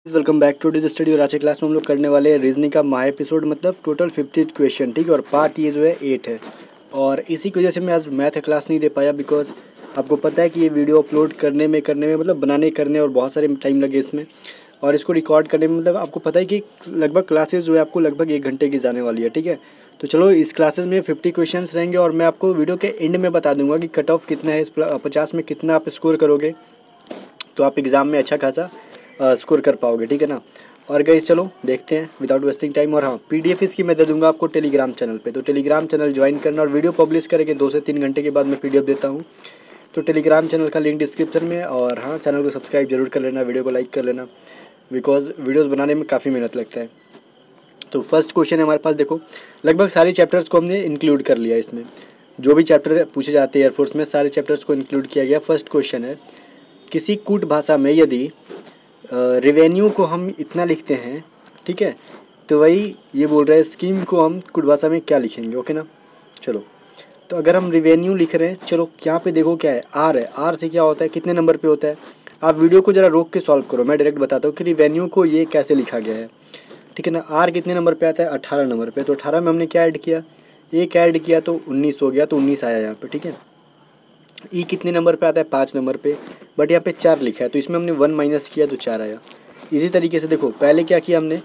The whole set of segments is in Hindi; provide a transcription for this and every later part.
Welcome back to the study. और आज की क्लास में हम लोग करने वाले हैं रीजनिंग का माह एपिसोड, मतलब टोटल 50 क्वेश्चन, ठीक है। और पार्ट ये जो है 8 है। और इसी की वजह से मैं आज मैथ क्लास नहीं दे पाया, बिकॉज आपको पता है कि ये वीडियो अपलोड करने में मतलब बनाने करने और बहुत सारे टाइम लगे इसमें, और इसको रिकॉर्ड करने में मतलब आपको पता है कि लगभग क्लासेज जो है आपको लगभग 1 घंटे की जाने वाली है, ठीक है। तो चलो, इस क्लासेज में 50 क्वेश्चन रहेंगे और मैं आपको वीडियो के एंड में बता दूंगा कि कट ऑफ कितना है, इस 50 में कितना आप स्कोर करोगे तो आप एग्ज़ाम में अच्छा खासा स्कोर कर पाओगे, ठीक है ना। और गाइस चलो देखते हैं विदाउट वेस्टिंग टाइम। और हाँ, पीडीएफ इसकी मैं दे दूंगा आपको टेलीग्राम चैनल पे, तो टेलीग्राम चैनल ज्वाइन करना। और वीडियो पब्लिश करेंगे 2 से 3 घंटे के बाद मैं पीडीएफ देता हूँ, तो टेलीग्राम चैनल का लिंक डिस्क्रिप्शन में। और हाँ, चैनल को सब्सक्राइब जरूर कर लेना, वीडियो को लाइक कर लेना, बिकॉज वीडियोज़ बनाने में काफ़ी मेहनत लगता है। तो फर्स्ट क्वेश्चन है हमारे पास, देखो लगभग सारे चैप्टर्स को हमने इंक्लूड कर लिया इसमें। जो भी चैप्टर पूछे जाते हैं एयरफोर्स में, सारे चैप्टर्स को इंक्लूड किया गया। फर्स्ट क्वेश्चन है, किसी कूट भाषा में यदि रेवेन्यू को हम इतना लिखते हैं, ठीक है, तो वही ये बोल रहा है स्कीम को हम कुट भाषा में क्या लिखेंगे, ओके ना। चलो, तो अगर हम रेवेन्यू लिख रहे हैं, चलो यहाँ पे देखो क्या है, आर है। आर से क्या होता है, कितने नंबर पे होता है। आप वीडियो को ज़रा रोक के सॉल्व करो, मैं डायरेक्ट बताता हूँ कि रेवेन्यू को ये कैसे लिखा गया है, ठीक है ना। आर कितने नंबर पे आता है, 18 नंबर पे। तो 18 में हमने क्या ऐड किया, एक ऐड किया तो 19 हो गया, तो 19 आया यहाँ पे, ठीक है। ई कितने नंबर पे आता है, 5 नंबर पे, बट यहाँ पे 4 लिखा है, तो इसमें हमने 1 माइनस किया तो 4 आया। इसी तरीके से देखो, पहले क्या किया हमने,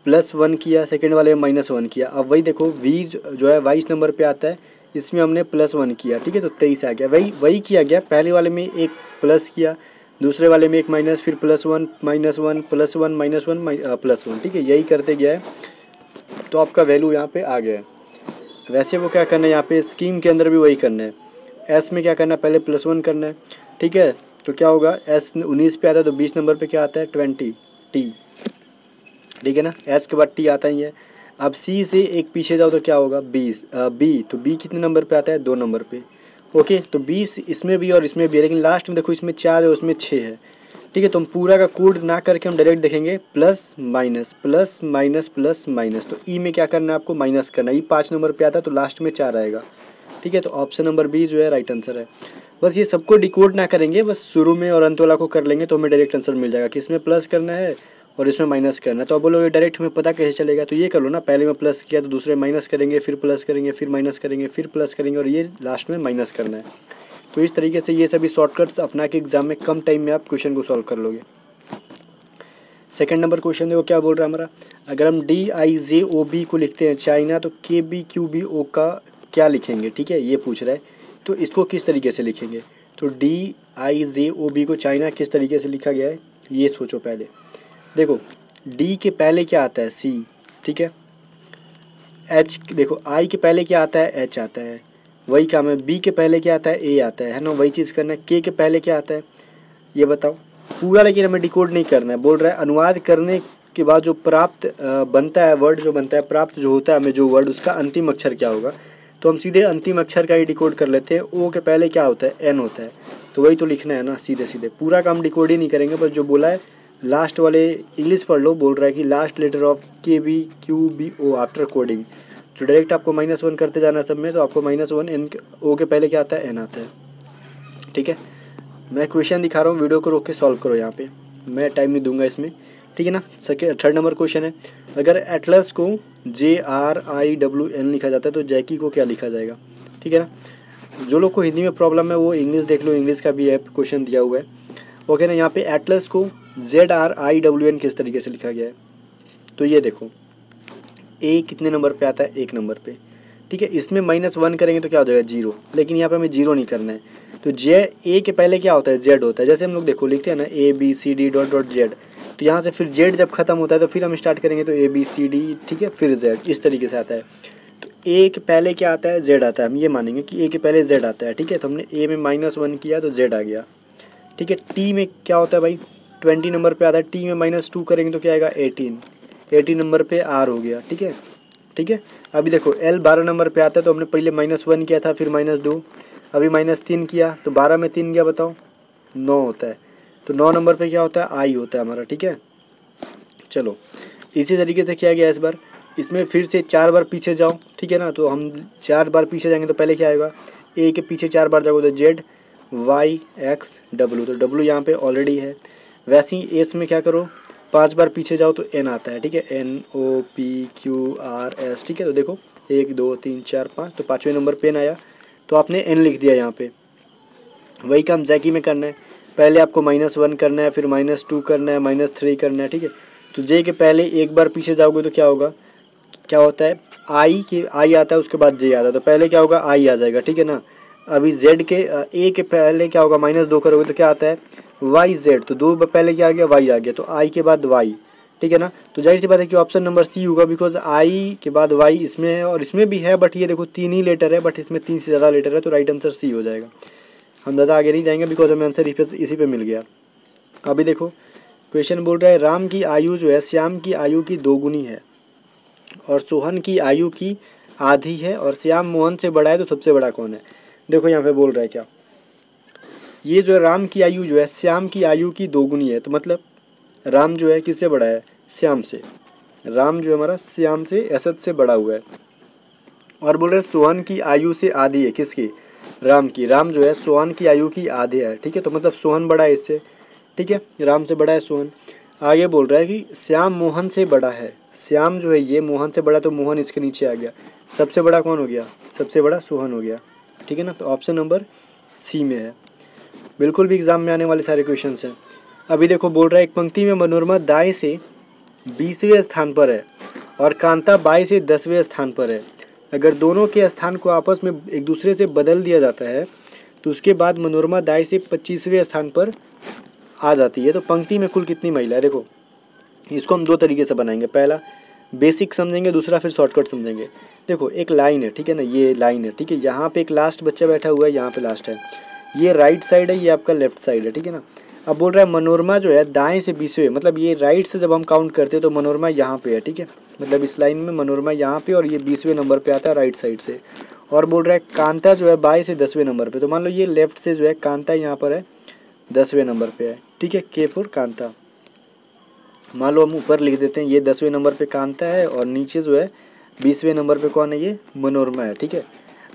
+1 किया, सेकेंड वाले में -1 किया। अब वही देखो, वी जो है 22 नंबर पे आता है, इसमें हमने +1 किया, ठीक है, तो 23 आ गया। वही किया गया, पहले वाले में एक प्लस किया, दूसरे वाले में एक माइनस, फिर +1 -1 +1 -1 +1, ठीक है, यही करते गया है, तो आपका वैल्यू यहाँ पे आ गया है। वैसे वो क्या करना है, यहाँ पे स्कीम के अंदर भी वही करना है। एस में क्या करना है, पहले +1 करना है, ठीक है। तो क्या होगा, एस 19 पे आता है तो 20 नंबर पे क्या आता है, 20 टी, ठीक है ना। एस के बाद टी आता ही है। अब सी से एक पीछे जाओ तो क्या होगा, 20 बी, तो बी कितने नंबर पे आता है, 2 नंबर पे, ओके। तो 20 इसमें भी और इसमें भी है, लेकिन लास्ट में देखो इसमें 4 है, उसमें 6 है, ठीक है। तो हम पूरा का कोड ना करके हम डायरेक्ट देखेंगे plus minus plus minus plus minus. तो ई में क्या करना है, आपको माइनस करना है। ई 5 नंबर पे आता है तो लास्ट में 4 आएगा, ठीक है। तो ऑप्शन नंबर बी जो है राइट आंसर है। बस ये सबको डिकोड ना करेंगे, बस शुरू में और अंत वाला को कर लेंगे तो हमें डायरेक्ट आंसर मिल जाएगा कि इसमें प्लस करना है और इसमें माइनस करना है। तो अब बोलोगे डायरेक्ट हमें पता कैसे चलेगा, तो ये कर लो ना, पहले में प्लस किया तो दूसरे माइनस करेंगे, फिर प्लस करेंगे, फिर माइनस करेंगे, फिर प्लस करेंगे, और ये लास्ट में माइनस करना है। तो इस तरीके से ये सभी शॉर्टकट्स अपना के एग्जाम में कम टाइम में आप क्वेश्चन को सॉल्व कर लोगे। सेकंड नंबर क्वेश्चन देखो क्या बोल रहा है हमारा, अगर हम DIJOB को लिखते हैं चाइना, तो KBQBO का क्या लिखेंगे, ठीक है, ये पूछ रहा है। तो इसको किस तरीके से लिखेंगे, तो DIJOB को चाइना किस तरीके से लिखा गया है, ये सोचो पहले। देखो, D के पहले क्या आता है, C, ठीक है। H देखो, I के पहले क्या आता है, H आता है, वही काम है। B के पहले क्या आता है, A आता है ना, वही चीज़ करना है। K के पहले क्या आता है, ये बताओ पूरा, लेकिन हमें डिकोड नहीं करना है। बोल रहा है अनुवाद करने के बाद जो प्राप्त बनता है, वर्ड जो बनता है, प्राप्त जो होता है हमें जो वर्ड, उसका अंतिम अक्षर क्या होगा। तो हम सीधे अंतिम अक्षर का ही डिकोड कर लेते हैं। ओ के पहले क्या होता है, एन होता है, तो वही तो लिखना है ना, सीधे सीधे। पूरा काम डिकोड ही नहीं करेंगे, बस जो बोला है लास्ट वाले इंग्लिश पढ़ लो। बोल रहा है कि last letter of KBQBO after coding, जो डायरेक्ट आपको -1 करते जाना सब में, तो आपको -1, एन, ओ के पहले क्या आता है, एन आता है, ठीक है। मैं क्वेश्चन दिखा रहा हूँ, वीडियो को रोक के सॉल्व करो, यहाँ पे मैं टाइम नहीं दूंगा इसमें, ठीक है ना। थर्ड नंबर क्वेश्चन है, अगर एटलस को JRIWN लिखा जाता है तो जैकी को क्या लिखा जाएगा, ठीक है ना। जो लोग को हिंदी में प्रॉब्लम है वो इंग्लिश देख लो, इंग्लिश का भी है क्वेश्चन दिया हुआ है, ओके ना। यहाँ पे एटलस को ZRIWN किस तरीके से लिखा गया है, तो ये देखो, ए कितने नंबर पे आता है, 1 नंबर पे, ठीक है। इसमें -1 करेंगे तो क्या हो जाएगा, 0, लेकिन यहाँ पे हमें 0 नहीं करना है। तो ए के पहले क्या होता है, Z होता है। जैसे हम लोग देखो लिखते हैं ना ABCD.Z, तो यहाँ से फिर Z जब खत्म होता है तो फिर हम स्टार्ट करेंगे तो ABCD, ठीक है, फिर Z, इस तरीके से आता है। तो ए के पहले क्या आता है, Z आता है, हम ये मानेंगे कि ए के पहले Z आता है, ठीक है। तो हमने ए में -1 किया तो Z आ गया, ठीक है। टी में क्या होता है भाई, 20 नंबर पे आता है। टी में -2 करेंगे तो क्या आएगा, 18 नंबर पे R हो गया, ठीक है, ठीक है। अभी देखो L 12 नंबर पे आता है, तो हमने पहले -1 किया था, फिर -2, अभी -3 किया, तो 12 में 3 गया, बताओ 9 होता है। तो 9 नंबर पे क्या होता है, I होता है हमारा, ठीक है। चलो, इसी तरीके से किया गया इस बार। इसमें फिर से 4 बार पीछे जाओ, ठीक है ना। तो हम 4 बार पीछे जाएंगे तो पहले क्या आएगा, ए के पीछे 4 बार जाओगे तो ZYXW, तो W यहाँ पे ऑलरेडी है। वैसे ही एस में क्या करो, 5 बार पीछे जाओ तो n आता है, ठीक है, NOPQRS, ठीक है। तो देखो 1 2 3 4 5, तो 5वें नंबर पे n आया, तो आपने n लिख दिया यहाँ पे। वही काम जैकी में करना है, पहले आपको -1 करना है, फिर -2 करना है, -3 करना है, ठीक है। तो जे के पहले एक बार पीछे जाओगे तो क्या होगा, क्या होता है, आई आता है, उसके बाद जे आता है, तो पहले क्या होगा, आई आ जाएगा, ठीक है ना। अभी जेड के ए के पहले क्या होगा, -2 करोगे तो क्या आता है, वाई जेड, तो 2 पहले क्या आ गया, वाई आ गया, तो आई के बाद वाई, ठीक है ना। तो जाहिर सी बात है कि ऑप्शन नंबर सी होगा, बिकॉज आई के बाद वाई इसमें है और इसमें भी है, बट ये देखो 3 ही लेटर है, बट इसमें 3 से ज़्यादा लेटर है, तो राइट आंसर सी हो जाएगा। हम ज़्यादा आगे नहीं जाएंगे बिकॉज हमें आंसर इसी पे मिल गया। अभी देखो क्वेश्चन बोल रहा है, राम की आयु जो है श्याम की आयु की 2 गुनी है और सोहन की आयु की आधी है और श्याम मोहन से बड़ा है, तो सबसे बड़ा कौन है। देखो यहाँ पे बोल रहा है क्या, ये जो है राम की आयु जो है श्याम की आयु की 2 गुनी है, तो मतलब राम जो है किससे बड़ा है, श्याम से। राम जो है हमारा श्याम से, असद से बड़ा हुआ है। और बोल रहे हैं सोहन की आयु से आधी है, किसकी, राम की। राम जो है सोहन की आयु की आधी है, ठीक है, तो मतलब सोहन बड़ा है इससे, ठीक है, राम से बड़ा है सोहन। आगे बोल रहा है कि श्याम मोहन से बड़ा है, श्याम जो है ये मोहन से बड़ा, तो मोहन इसके नीचे आ गया, सबसे बड़ा कौन हो गया, सबसे बड़ा सोहन हो गया, ठीक है ना। तो ऑप्शन नंबर सी में है, बिल्कुल भी एग्जाम में आने वाले सारे क्वेश्चन हैं। अभी देखो बोल रहा है, एक पंक्ति में मनोरमा दाएं से 20वें स्थान पर है और कांता बाएं से 10वें स्थान पर है। अगर दोनों के स्थान को आपस में एक दूसरे से बदल दिया जाता है तो उसके बाद मनोरमा दाएं से 25वें स्थान पर आ जाती है। तो पंक्ति में कुल कितनी महिला है, देखो इसको हम 2 तरीके से बनाएंगे, पहला बेसिक समझेंगे, दूसरा फिर शॉर्टकट समझेंगे। देखो एक लाइन है, ठीक है ना, ये लाइन है, ठीक है, यहाँ पे एक लास्ट बच्चा बैठा हुआ है, यहाँ पे लास्ट है, ये राइट साइड है, ये आपका लेफ्ट साइड है, ठीक है ना। अब बोल रहा है मनोरमा जो है दाएं से 20वें, मतलब ये राइट से जब हम काउंट करते हैं तो मनोरमा यहाँ पे है, ठीक है, मतलब इस लाइन में मनोरमा यहाँ पे और ये 20वें नंबर पे आता है राइट साइड से। और बोल रहा है कांता जो है बाएं से 10वें नंबर पे, तो मान लो ये लेफ्ट से जो है कांता यहाँ पर है 10वें नंबर पे है, ठीक है, के फॉर कांता। मान लो हम ऊपर लिख देते हैं ये 10वें नंबर पे कांता है और नीचे जो है 20वें नंबर पे कौन है, ये मनोरमा है, ठीक है।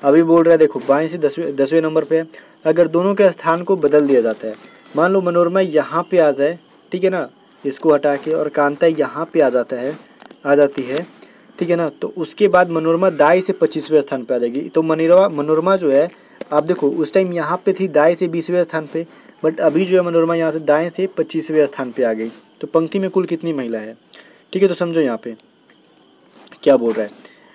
अभी बोल रहा है देखो बाएं से 10वें नंबर पे है, अगर दोनों के स्थान को बदल दिया जाता है, मान लो मनोरमा यहाँ पे आ जाए, ठीक है ना, इसको हटा के, और कांता यहाँ पे आ जाती है, ठीक है ना, तो उसके बाद मनोरमा दाएं से 25वें स्थान पे आ जाएगी। तो मनोरमा जो है आप देखो उस टाइम यहाँ पे थी दाएं से 20वें स्थान पे, बट अभी जो है मनोरमा यहाँ से दाएं से 25वें स्थान पे आ गई। तो पंक्ति में कुल कितनी महिला है, ठीक है। तो समझो यहाँ पे क्या बोल रहा है,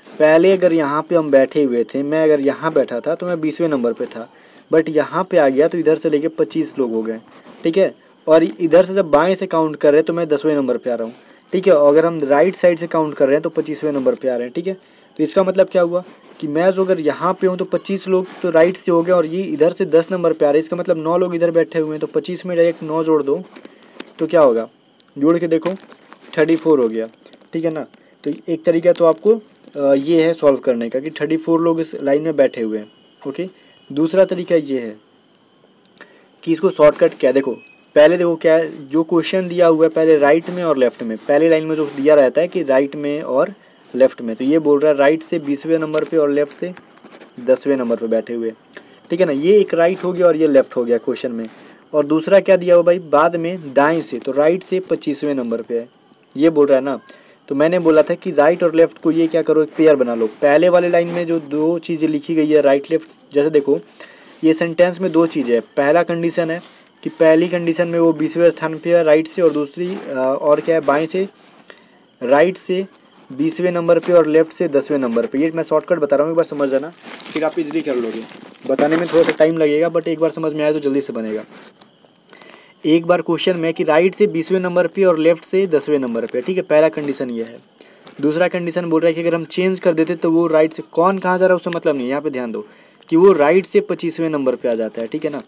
पहले अगर यहाँ पे हम बैठे हुए थे, मैं अगर यहाँ बैठा था तो मैं 20वें नंबर पे था, बट यहाँ पे आ गया तो इधर से लेके 25 लोग हो गए, ठीक है। और इधर से जब बाएं से काउंट कर रहे हैं तो मैं 10वें नंबर पे आ रहा हूँ, ठीक है। और अगर हम राइट साइड से काउंट कर रहे हैं तो 25वें नंबर पे आ रहे हैं, ठीक है। तो इसका मतलब क्या हुआ कि मैं जो अगर यहाँ पे हूँ तो 25 लोग तो राइट से हो गए और ये इधर से 10 नंबर पे आ रहे हैं, इसका मतलब 9 लोग इधर बैठे हुए हैं, तो 25 में डायरेक्ट 9 जोड़ दो तो क्या होगा, जोड़ के देखो 34 हो गया, ठीक है ना। तो एक तरीका तो आपको ये है सॉल्व करने का कि 34 लोग इस लाइन में बैठे हुए हैं, ओके। दूसरा तरीका ये है कि इसको शॉर्टकट क्या, देखो पहले देखो क्या है, जो क्वेश्चन दिया हुआ है पहले राइट में और लेफ्ट में, पहले लाइन में जो दिया रहता है कि राइट में और लेफ्ट में, तो ये बोल रहा है राइट से 20वें नंबर पे और लेफ्ट से 10वें नंबर पे बैठे हुए, ठीक है ना। ये एक राइट हो गया और ये लेफ्ट हो गया क्वेश्चन में। और दूसरा क्या दिया हुआ भाई, बाद में दाएं से, तो राइट से 25वें नंबर पे है, ये बोल रहा है ना। तो मैंने बोला था कि राइट और लेफ्ट को ये क्या करो, एक पेयर बना लो। पहले वाले लाइन में जो 2 चीज़ें लिखी गई है राइट लेफ्ट, जैसे देखो ये सेंटेंस में 2 चीज़ें है, पहला कंडीशन है कि पहली कंडीशन में वो 20वें स्थान पे है राइट से, और दूसरी और क्या है, बाएं से, राइट से 20वें नंबर पे और लेफ्ट से 10वें नंबर पे। ये मैं शॉर्टकट बता रहा हूँ, एक बार समझ जाना, फिर आप इजीली कर लोगे। बताने में थोड़ा सा टाइम लगेगा बट एक बार समझ में आए तो जल्दी से बनेगा। एक बार क्वेश्चन में कि राइट से 20वें नंबर पे और लेफ्ट से 10वें नंबर पे, ठीक है, पहला कंडीशन ये है। दूसरा कंडीशन बोल रहा है कि अगर हम चेंज कर देते तो वो राइट से, कौन कहाँ जा रहा है उससे मतलब नहीं, यहाँ पे ध्यान दो कि वो राइट से 25वें नंबर पे आ जाता है, ठीक है ना।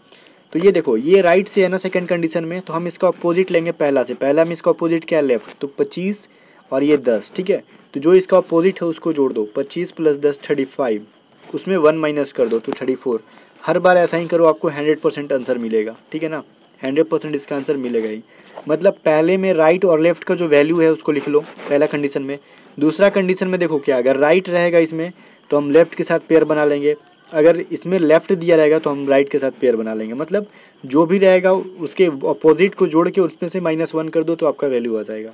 तो ये देखो ये राइट से है ना सेकंड कंडीशन में, तो हम इसका अपोजिट लेंगे पहला से, पहला में इसका अपोजिट क्या है, लेफ्ट, तो 25 और ये 10, ठीक है। तो जो इसका अपोजिट है उसको जोड़ दो, 25 + 10 35, उसमें 1 माइनस कर दो तो 34। हर बार ऐसा ही करो, आपको 100% आंसर मिलेगा, ठीक है ना, 100% इसका आंसर मिलेगा ही। मतलब पहले में राइट और लेफ्ट का जो वैल्यू है उसको लिख लो पहला कंडीशन में। दूसरा कंडीशन में देखो क्या, अगर राइट रहेगा इसमें तो हम लेफ्ट के साथ पेयर बना लेंगे, अगर इसमें लेफ़्ट दिया रहेगा तो हम राइट के साथ पेयर बना लेंगे, मतलब जो भी रहेगा उसके अपोजिट को जोड़ के उसमें से -1 कर दो तो आपका वैल्यू आ जाएगा।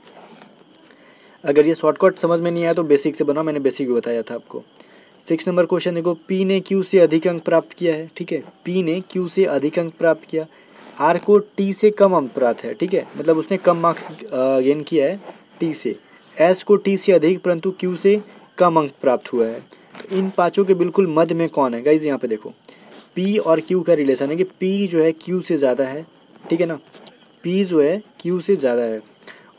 अगर ये शॉर्टकट समझ में नहीं आया तो बेसिक से बनाओ, मैंने बेसिक भी बताया था आपको। 6 नंबर क्वेश्चन देखो, पी ने क्यू से अधिक अंक प्राप्त किया है, ठीक है, पी ने क्यू से अधिक अंक प्राप्त किया, आर को टी से कम अंक प्राप्त है, ठीक है, मतलब उसने कम मार्क्स गेन किया है टी से, एस को टी से अधिक परंतु क्यू से कम अंक प्राप्त हुआ है। तो इन पाँचों के बिल्कुल मध्य में कौन है गाइज, यहाँ पे देखो पी और क्यू का रिलेशन है कि पी जो है क्यू से ज़्यादा है, ठीक है ना, पी जो है क्यू से ज़्यादा है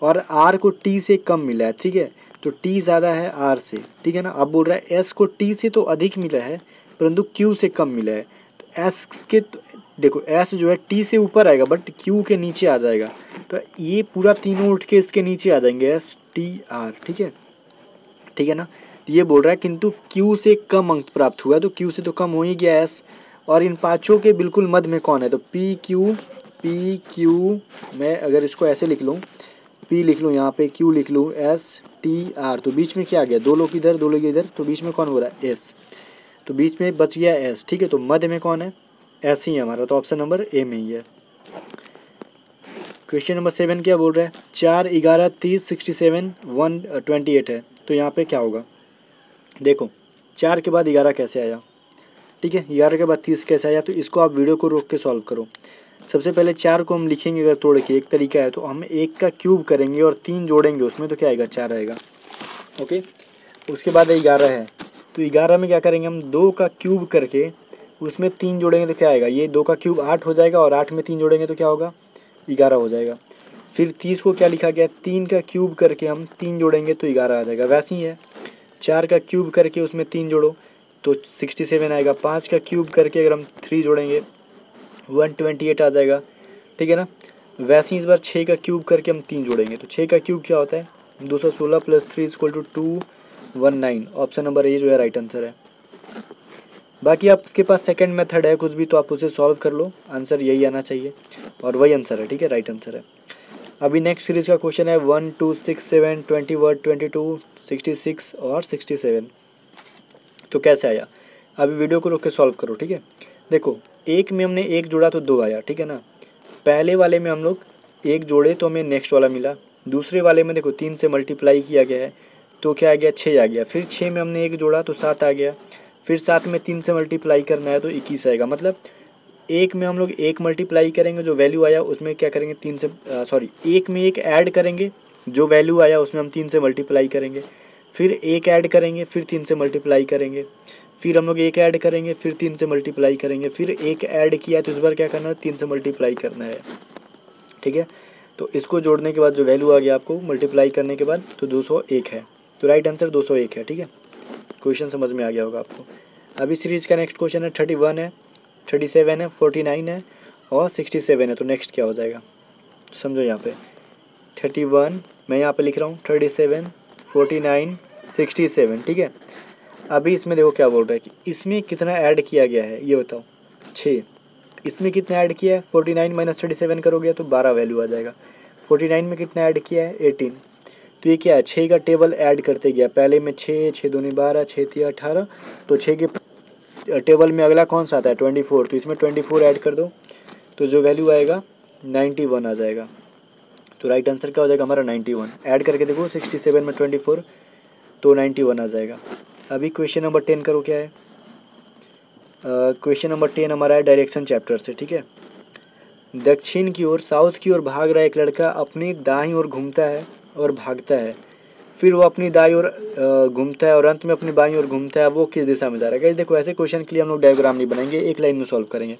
और आर को टी से कम मिला है, ठीक है, तो टी ज़्यादा है आर से, ठीक है ना। अब बोल रहा है एस को टी से तो अधिक मिला है परंतु क्यू से कम मिला है, तो एस के देखो एस जो है टी से ऊपर आएगा बट क्यू के नीचे आ जाएगा, तो ये पूरा तीनों उठ के इसके नीचे आ जाएंगे, एस टी आर, ठीक है ना। ये बोल रहा है किंतु क्यू से कम अंक प्राप्त हुआ, तो क्यू से तो कम हो ही गया एस, और इन पाँचों के बिल्कुल मध्य में कौन है, तो पी क्यू मैं अगर इसको ऐसे लिख लूँ, पी लिख लूँ यहाँ पे, क्यू लिख लूँ, एस टी आर, तो बीच में क्या आ गया, दो लोग इधर दो लोग इधर, तो बीच में कौन हो रहा है एस, तो बीच में बच गया एस, ठीक है, तो मध्य में कौन है, एस ही है हमारा, तो ऑप्शन नंबर ए में ही है। क्वेश्चन नंबर 7 क्या बोल रहा है, 4, 11, 30, 67, 128 है, तो यहाँ पे क्या होगा, देखो 4 के बाद 11 कैसे आया, ठीक है, 11 के बाद 30 कैसे आया, तो इसको आप वीडियो को रोक के सॉल्व करो। सबसे पहले 4 को हम लिखेंगे अगर तोड़ के, एक तरीका है, तो हम 1 का क्यूब करेंगे और 3 जोड़ेंगे उसमें, तो क्या आएगा, 4 आएगा, ओके। उसके बाद 11 है, तो 11 में क्या करेंगे हम, 2 का क्यूब करके उसमें 3 जोड़ेंगे तो क्या आएगा, ये 2 का क्यूब 8 हो जाएगा और 8 में 3 जोड़ेंगे तो क्या होगा, 11 हो जाएगा। फिर 30 को क्या लिखा गया, 3 का क्यूब करके हम 3 जोड़ेंगे तो 11 आ जाएगा, वैसे ही है 4 का क्यूब करके उसमें 3 जोड़ो तो 67 आएगा, 5 का क्यूब करके अगर हम 3 जोड़ेंगे 128 आ जाएगा, ठीक है ना। वैसे ही इस बार 6 का क्यूब करके हम 3 जोड़ेंगे, तो 6 का क्यूब क्या होता है, 216 + 3 = 219, ऑप्शन नंबर ए जो है राइट आंसर है। बाकी आपके पास सेकंड मेथड है कुछ भी तो आप उसे सॉल्व कर लो, आंसर यही आना चाहिए और वही आंसर है, ठीक है, राइट आंसर है। अभी नेक्स्ट सीरीज का क्वेश्चन है 1, 2, 6, 7, 21, 22, 66 और 67, तो कैसे आया, अभी वीडियो को रोक के सॉल्व करो, ठीक है। देखो एक में हमने 1 जोड़ा तो 2 आया, ठीक है ना, पहले वाले में हम लोग 1 जोड़े तो हमें नेक्स्ट वाला मिला, दूसरे वाले में देखो 3 से मल्टीप्लाई किया गया है तो क्या आ गया, 6 आ गया, फिर 6 में हमने 1 जोड़ा तो 7 आ गया, फिर 7 में 3 से मल्टीप्लाई करना है तो 21 आएगा, मतलब एक में हम लोग 1 मल्टीप्लाई करेंगे जो वैल्यू आया उसमें क्या करेंगे, 3 से एक में 1 ऐड करेंगे जो वैल्यू आया उसमें हम 3 से मल्टीप्लाई करेंगे, फिर 1 ऐड करेंगे फिर 3 से मल्टीप्लाई करेंगे, फिर हम लोग 1 ऐड करेंगे फिर 3 से मल्टीप्लाई करेंगे, फिर 1 ऐड किया तो इस बार क्या करना है, 3 से मल्टीप्लाई करना है, ठीक है। तो इसको जोड़ने के बाद जो वैल्यू आ गया आपको मल्टीप्लाई करने के बाद तो 201 है, तो राइट आंसर 201 है, ठीक है। क्वेश्चन समझ में आ गया होगा आपको। अभी सीरीज का नेक्स्ट क्वेश्चन है 31 है, 37 है, 49 है और 67 है, तो नेक्स्ट क्या हो जाएगा समझो, यहाँ पे 31 मैं यहाँ पे लिख रहा हूँ, 37, 49, 67, ठीक है। अभी इसमें देखो क्या बोल रहा है कि इसमें कितना ऐड किया गया है ये बताओ, 6, इसमें कितना ऐड किया है, 49 - 37 करोगे तो 12 वैल्यू आ जाएगा, 49 में कितना ऐड किया है, 18, तो ये क्या है, 6 का टेबल ऐड करते गया, पहले में 6, 6 दूनी 12, 6 तिया 18, तो 6 के टेबल में अगला कौन सा आता है, 24, तो इसमें 24 ऐड कर दो तो जो वैल्यू आएगा 91 आ जाएगा, तो राइट आंसर क्या हो जाएगा हमारा 91, ऐड करके देखो 67 में 24 तो 91 आ जाएगा। अभी क्वेश्चन नंबर 10 करो क्या है, क्वेश्चन नंबर 10 हमारा है डायरेक्शन चैप्टर से, ठीक है। दक्षिण की ओर साउथ की ओर भाग रहा एक लड़का अपनी दाईं ओर घूमता है और भागता है, फिर वो अपनी दाईं ओर घूमता है और अंत में अपनी बाईं ओर घूमता है, वो किस दिशा में जा रहा है। देखो ऐसे क्वेश्चन के लिए हम लोग डायग्राम नहीं बनाएंगे, एक लाइन में सॉल्व करेंगे।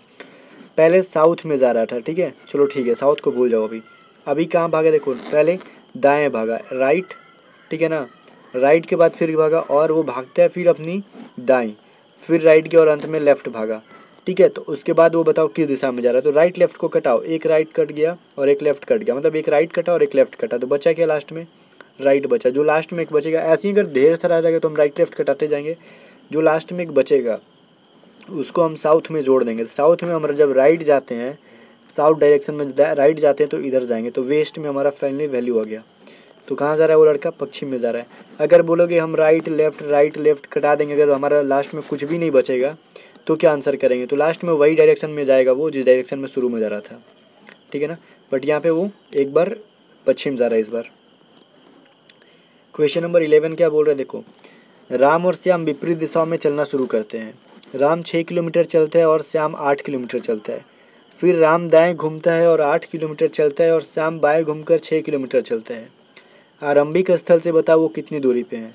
पहले साउथ में जा रहा था, ठीक है, चलो ठीक है साउथ को भूल जाओ। अभी कहाँ भागा, देखो पहले दाएँ भागा, राइट, ठीक है ना, राइट के बाद फिर भागा और वो भागता है फिर अपनी दाईं, फिर राइट के और अंत में लेफ़्ट भागा, ठीक है। तो उसके बाद वो बताओ किस दिशा में जा रहा है, तो राइट लेफ्ट को कटाओ, एक राइट कट गया और एक लेफ्ट कट गया, मतलब एक राइट कटा और एक लेफ्ट कटा, तो बचा क्या लास्ट में, राइट बचा, जो लास्ट में एक बचेगा। ऐसे ही अगर ढेर सारा आ जाएगा तो हम राइट लेफ्ट कटाते जाएंगे, जो लास्ट में एक बचेगा उसको हम साउथ में जोड़ देंगे। साउथ में हम जब राइट जाते हैं, साउथ डायरेक्शन में राइट जाते हैं तो इधर जाएंगे, तो वेस्ट में हमारा फाइनली वैल्यू आ गया। तो कहाँ जा रहा है वो लड़का, पश्चिम में जा रहा है। अगर बोलोगे हम राइट लेफ्ट कटा देंगे, अगर हमारा लास्ट में कुछ भी नहीं बचेगा तो क्या आंसर करेंगे, तो लास्ट में वही डायरेक्शन में जाएगा वो जिस डायरेक्शन में शुरू में जा रहा था, ठीक है ना। बट यहाँ पे वो एक बार पश्चिम जा रहा है इस बार। क्वेश्चन नंबर 11 क्या बोल रहे हैं, देखो राम और श्याम विपरीत दिशाओं में चलना शुरू करते हैं। राम 6 किलोमीटर चलता है और श्याम 8 किलोमीटर चलता है। फिर राम दाएं घूमता है और 8 किलोमीटर चलता है और श्याम बाएं घूमकर 6 किलोमीटर चलता है। आरंभिक स्थल से बताओ वो कितनी दूरी पे है।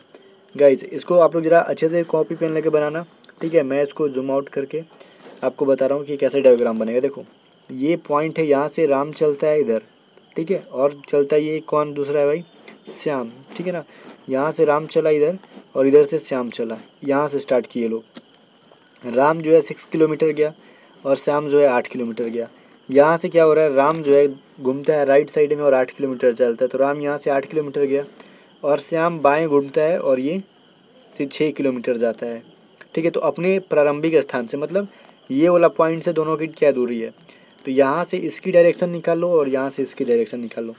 गाइज इसको आप लोग ज़रा अच्छे से कॉपी पेन लेके बनाना, ठीक है। मैं इसको जूम आउट करके आपको बता रहा हूँ कि कैसे डायग्राम बनेगा। देखो ये पॉइंट है, यहाँ से राम चलता है इधर, ठीक है, और चलता है ये कौन दूसरा है भाई, श्याम, ठीक है ना। यहाँ से राम चला इधर और इधर से श्याम चला, यहाँ से स्टार्ट किए लोग। राम जो है 6 किलोमीटर गया और श्याम जो है 8 किलोमीटर गया। यहाँ से क्या हो रहा है, राम जो है घूमता है राइट साइड में और 8 किलोमीटर चलता है, तो राम यहाँ से 8 किलोमीटर गया और श्याम बाएं घूमता है और ये 6 किलोमीटर जाता है, ठीक है। तो अपने प्रारंभिक स्थान से मतलब ये वाला पॉइंट से दोनों की क्या दूरी है, तो यहाँ से इसकी डायरेक्शन निकाल लो और यहाँ से इसकी डायरेक्शन निकाल लो,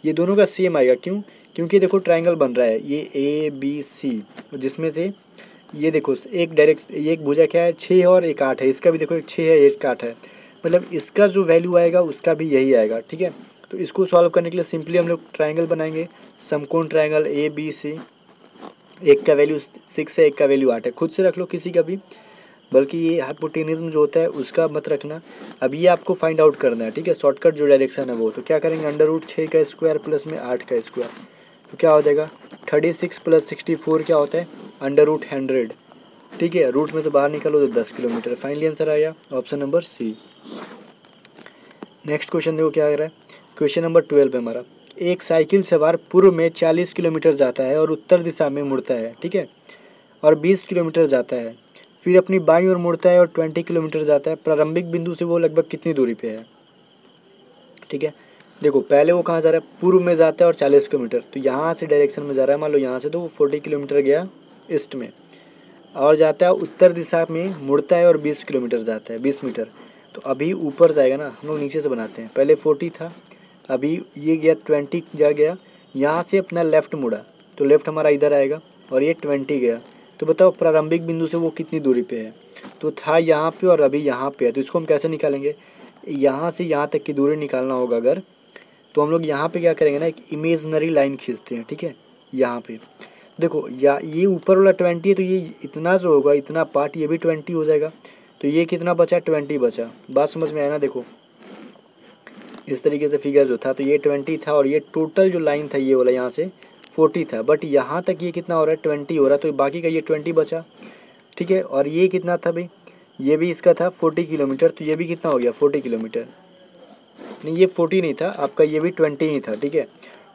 ये दोनों का सेम आएगा। क्यों, क्योंकि देखो ट्रायंगल बन रहा है ये ABC, जिसमें से ये देखो एक डायरेक्शन, ये एक भुजा क्या है 6 और एक 8 है, इसका भी देखो एक 6 है एक 8 है, मतलब इसका जो वैल्यू आएगा उसका भी यही आएगा, ठीक है। तो इसको सॉल्व करने के लिए सिंपली हम लोग ट्रायंगल बनाएंगे, समकोण ट्रायंगल ABC। एक का वैल्यू 6 है, एक का वैल्यू 8 है, खुद से रख लो किसी का भी, बल्कि ये हाइपोटेन्यूज जो होता है उसका मत रखना। अब ये आपको फाइंड आउट करना है, ठीक है, शॉर्टकट जो डायरेक्शन है वो। तो क्या करेंगे, √6 का स्क्वायर प्लस में 8 का स्क्वायर, तो क्या हो जाएगा 36 + 64 क्या होता है √100, ठीक है। रूट में से बाहर निकालो तो 10 किलोमीटर। फाइनली आंसर आया option number C। Next question देखो क्या आ रहा है, क्वेश्चन नंबर 12 पे हमारा। एक साइकिल सवार पूर्व में 40 किलोमीटर जाता है और उत्तर दिशा में मुड़ता है, ठीक है, और 20 किलोमीटर जाता है। फिर अपनी बाईं ओर मुड़ता है और 20 किलोमीटर जाता है। प्रारंभिक बिंदु से वो लगभग कितनी दूरी पे है, ठीक है। देखो पहले वो कहाँ जा रहा है, पूर्व में जाता है और 40 किलोमीटर, तो यहाँ से डायरेक्शन में जा रहा है, मान लो यहाँ से तो वो 40 किलोमीटर गया ईस्ट में, और जाता है उत्तर दिशा में, मुड़ता है और 20 किलोमीटर जाता है, 20 मीटर। तो अभी ऊपर जाएगा ना, हम लोग नीचे से बनाते हैं, पहले 40 था, अभी ये गया 20 जा गया, यहाँ से अपना लेफ़्ट मुड़ा तो लेफ़्ट हमारा इधर आएगा और ये 20 गया। तो बताओ प्रारंभिक बिंदु से वो कितनी दूरी पे है, तो था यहाँ पे और अभी यहाँ पे है, तो इसको हम कैसे निकालेंगे, यहाँ से यहाँ तक की दूरी निकालना होगा अगर, तो हम लोग यहाँ पे क्या करेंगे ना, एक इमेजनरी लाइन खींचते हैं, ठीक है। यहाँ पे देखो या ये ऊपर वाला 20 है, तो ये इतना जो होगा इतना पार्ट ये भी 20 हो जाएगा, तो ये कितना बचा 20 बचा। बात समझ में आया ना, देखो इस तरीके से फिगर जो था, तो ये 20 था और ये टोटल जो लाइन था ये वाला यहाँ से 40 था, बट यहाँ तक ये कितना हो रहा है 20 हो रहा है, तो बाकी का ये 20 बचा, ठीक है। और ये कितना था भाई, ये भी इसका था 40 किलोमीटर, तो ये भी कितना हो गया 40 किलोमीटर, नहीं ये 40 नहीं था आपका, ये भी 20 ही था, ठीक है।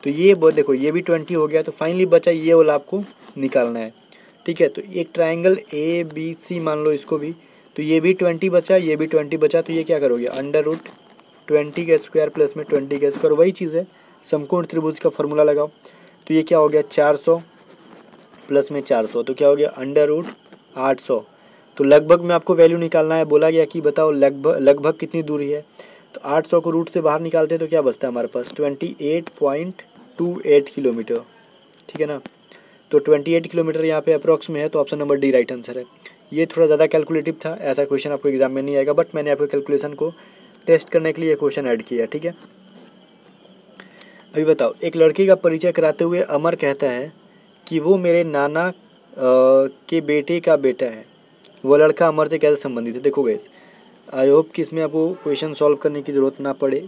तो ये देखो ये भी 20 हो गया, तो फाइनली बचा ये वाला आपको निकालना है, ठीक है। तो एक ट्रायंगल ABC मान लो इसको भी, तो ये भी 20 बचा, ये भी 20 बचा, तो ये क्या करोगे √20 का स्क्वायर प्लस में 20 का स्क्वायर, वही चीज़ है, समकोण त्रिभुज का फॉर्मूला लगाओ। तो ये क्या हो गया 400 प्लस में 400, तो क्या हो गया √800। तो लगभग में आपको वैल्यू निकालना है, बोला गया कि बताओ लगभग कितनी दूरी है, तो 800 को रूट से बाहर निकालते हैं तो क्या बचता है हमारे पास 28.28 किलोमीटर, ठीक है ना। तो 28 किलोमीटर यहाँ पे अप्रॉक्स में है, तो option number D right answer है। ये थोड़ा ज़्यादा कैलकुलेटिव था, ऐसा क्वेश्चन आपको एग्जाम में नहीं आएगा, बट मैंने आपके कैलकुलेशन को टेस्ट करने के लिए क्वेश्चन ऐड किया, ठीक है। अभी बताओ, एक लड़के का परिचय कराते हुए अमर कहता है कि वो मेरे नाना के बेटे का बेटा है। वो लड़का अमर से कैसे संबंधित है। देखो गाइस, आई होप कि इसमें आपको क्वेश्चन सॉल्व करने की ज़रूरत ना पड़े,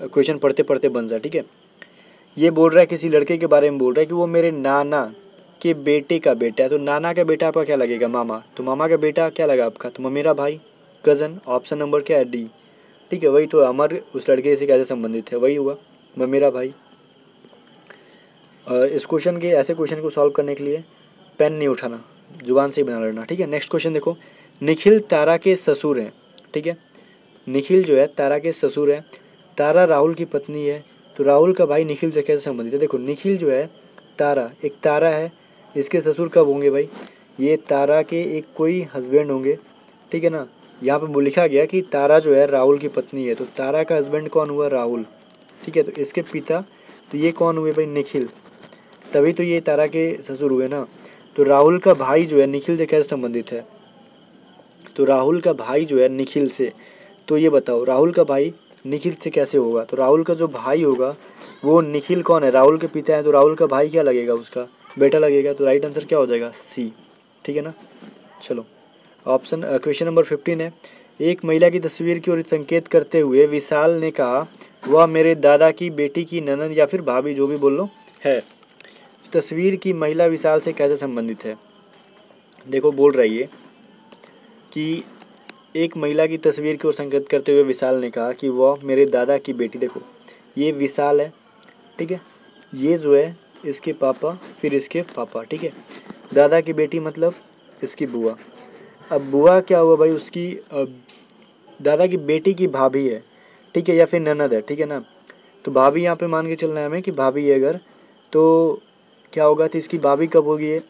क्वेश्चन पढ़ते पढ़ते बन जाए, ठीक है। ये बोल रहा है किसी लड़के के बारे में बोल रहा है कि वो मेरे नाना के बेटे का बेटा है। तो नाना का बेटा आपका क्या लगेगा, मामा, तो मामा का बेटा क्या लगा आपका, तो मेरा भाई, कज़न, ऑप्शन नंबर क्या है D, ठीक है। वही तो अमर उस लड़के से कैसे संबंधित है, वही हुआ मेरा भाई। इस क्वेश्चन के ऐसे क्वेश्चन को सॉल्व करने के लिए पेन नहीं उठाना, जुबान से ही बना लेना, ठीक है। नेक्स्ट क्वेश्चन देखो, निखिल तारा के ससुर हैं, ठीक है। निखिल जो है तारा के ससुर है, तारा राहुल की पत्नी है, तो राहुल का भाई निखिल से कैसे संबंधित है। देखो निखिल जो है तारा, एक तारा है, इसके ससुर कब होंगे भाई, ये तारा के एक कोई हस्बैंड होंगे, ठीक है ना। यहाँ पे लिखा गया कि तारा जो है राहुल की पत्नी है, तो तारा का हस्बैंड कौन हुआ, राहुल, ठीक है। तो इसके पिता, तो ये कौन हुए भाई, निखिल, तभी तो ये तारा के ससुर हुए ना। तो राहुल का भाई जो है निखिल से कैसे संबंधित है, तो राहुल का भाई जो है निखिल से, तो ये बताओ राहुल का भाई निखिल से कैसे होगा। तो राहुल का जो भाई होगा वो निखिल कौन है, राहुल के पिता है, तो राहुल का भाई क्या लगेगा, उसका बेटा लगेगा। तो राइट आंसर क्या हो जाएगा, सी। ठीक है ना। चलो ऑप्शन क्वेश्चन नंबर 15 है। एक महिला की तस्वीर की ओर संकेत करते हुए विशाल ने कहा, वह मेरे दादा की बेटी की ननद या फिर भाभी, जो भी बोल लो, है। तस्वीर की महिला विशाल से कैसे संबंधित है। देखो बोल रही है कि एक महिला की तस्वीर की ओर संकेत करते हुए विशाल ने कहा कि वह मेरे दादा की बेटी, देखो ये विशाल है, ठीक है, ये जो है इसके पापा, फिर इसके पापा, ठीक है। दादा की बेटी मतलब इसकी बुआ। अब बुआ क्या हुआ भाई, उसकी दादा की बेटी की भाभी है, ठीक है, या फिर ननद है, ठीक है ना। तो भाभी यहाँ पे मान के चलना है हमें कि भाभी है अगर, तो क्या होगा, तो इसकी भाभी कब होगी, ये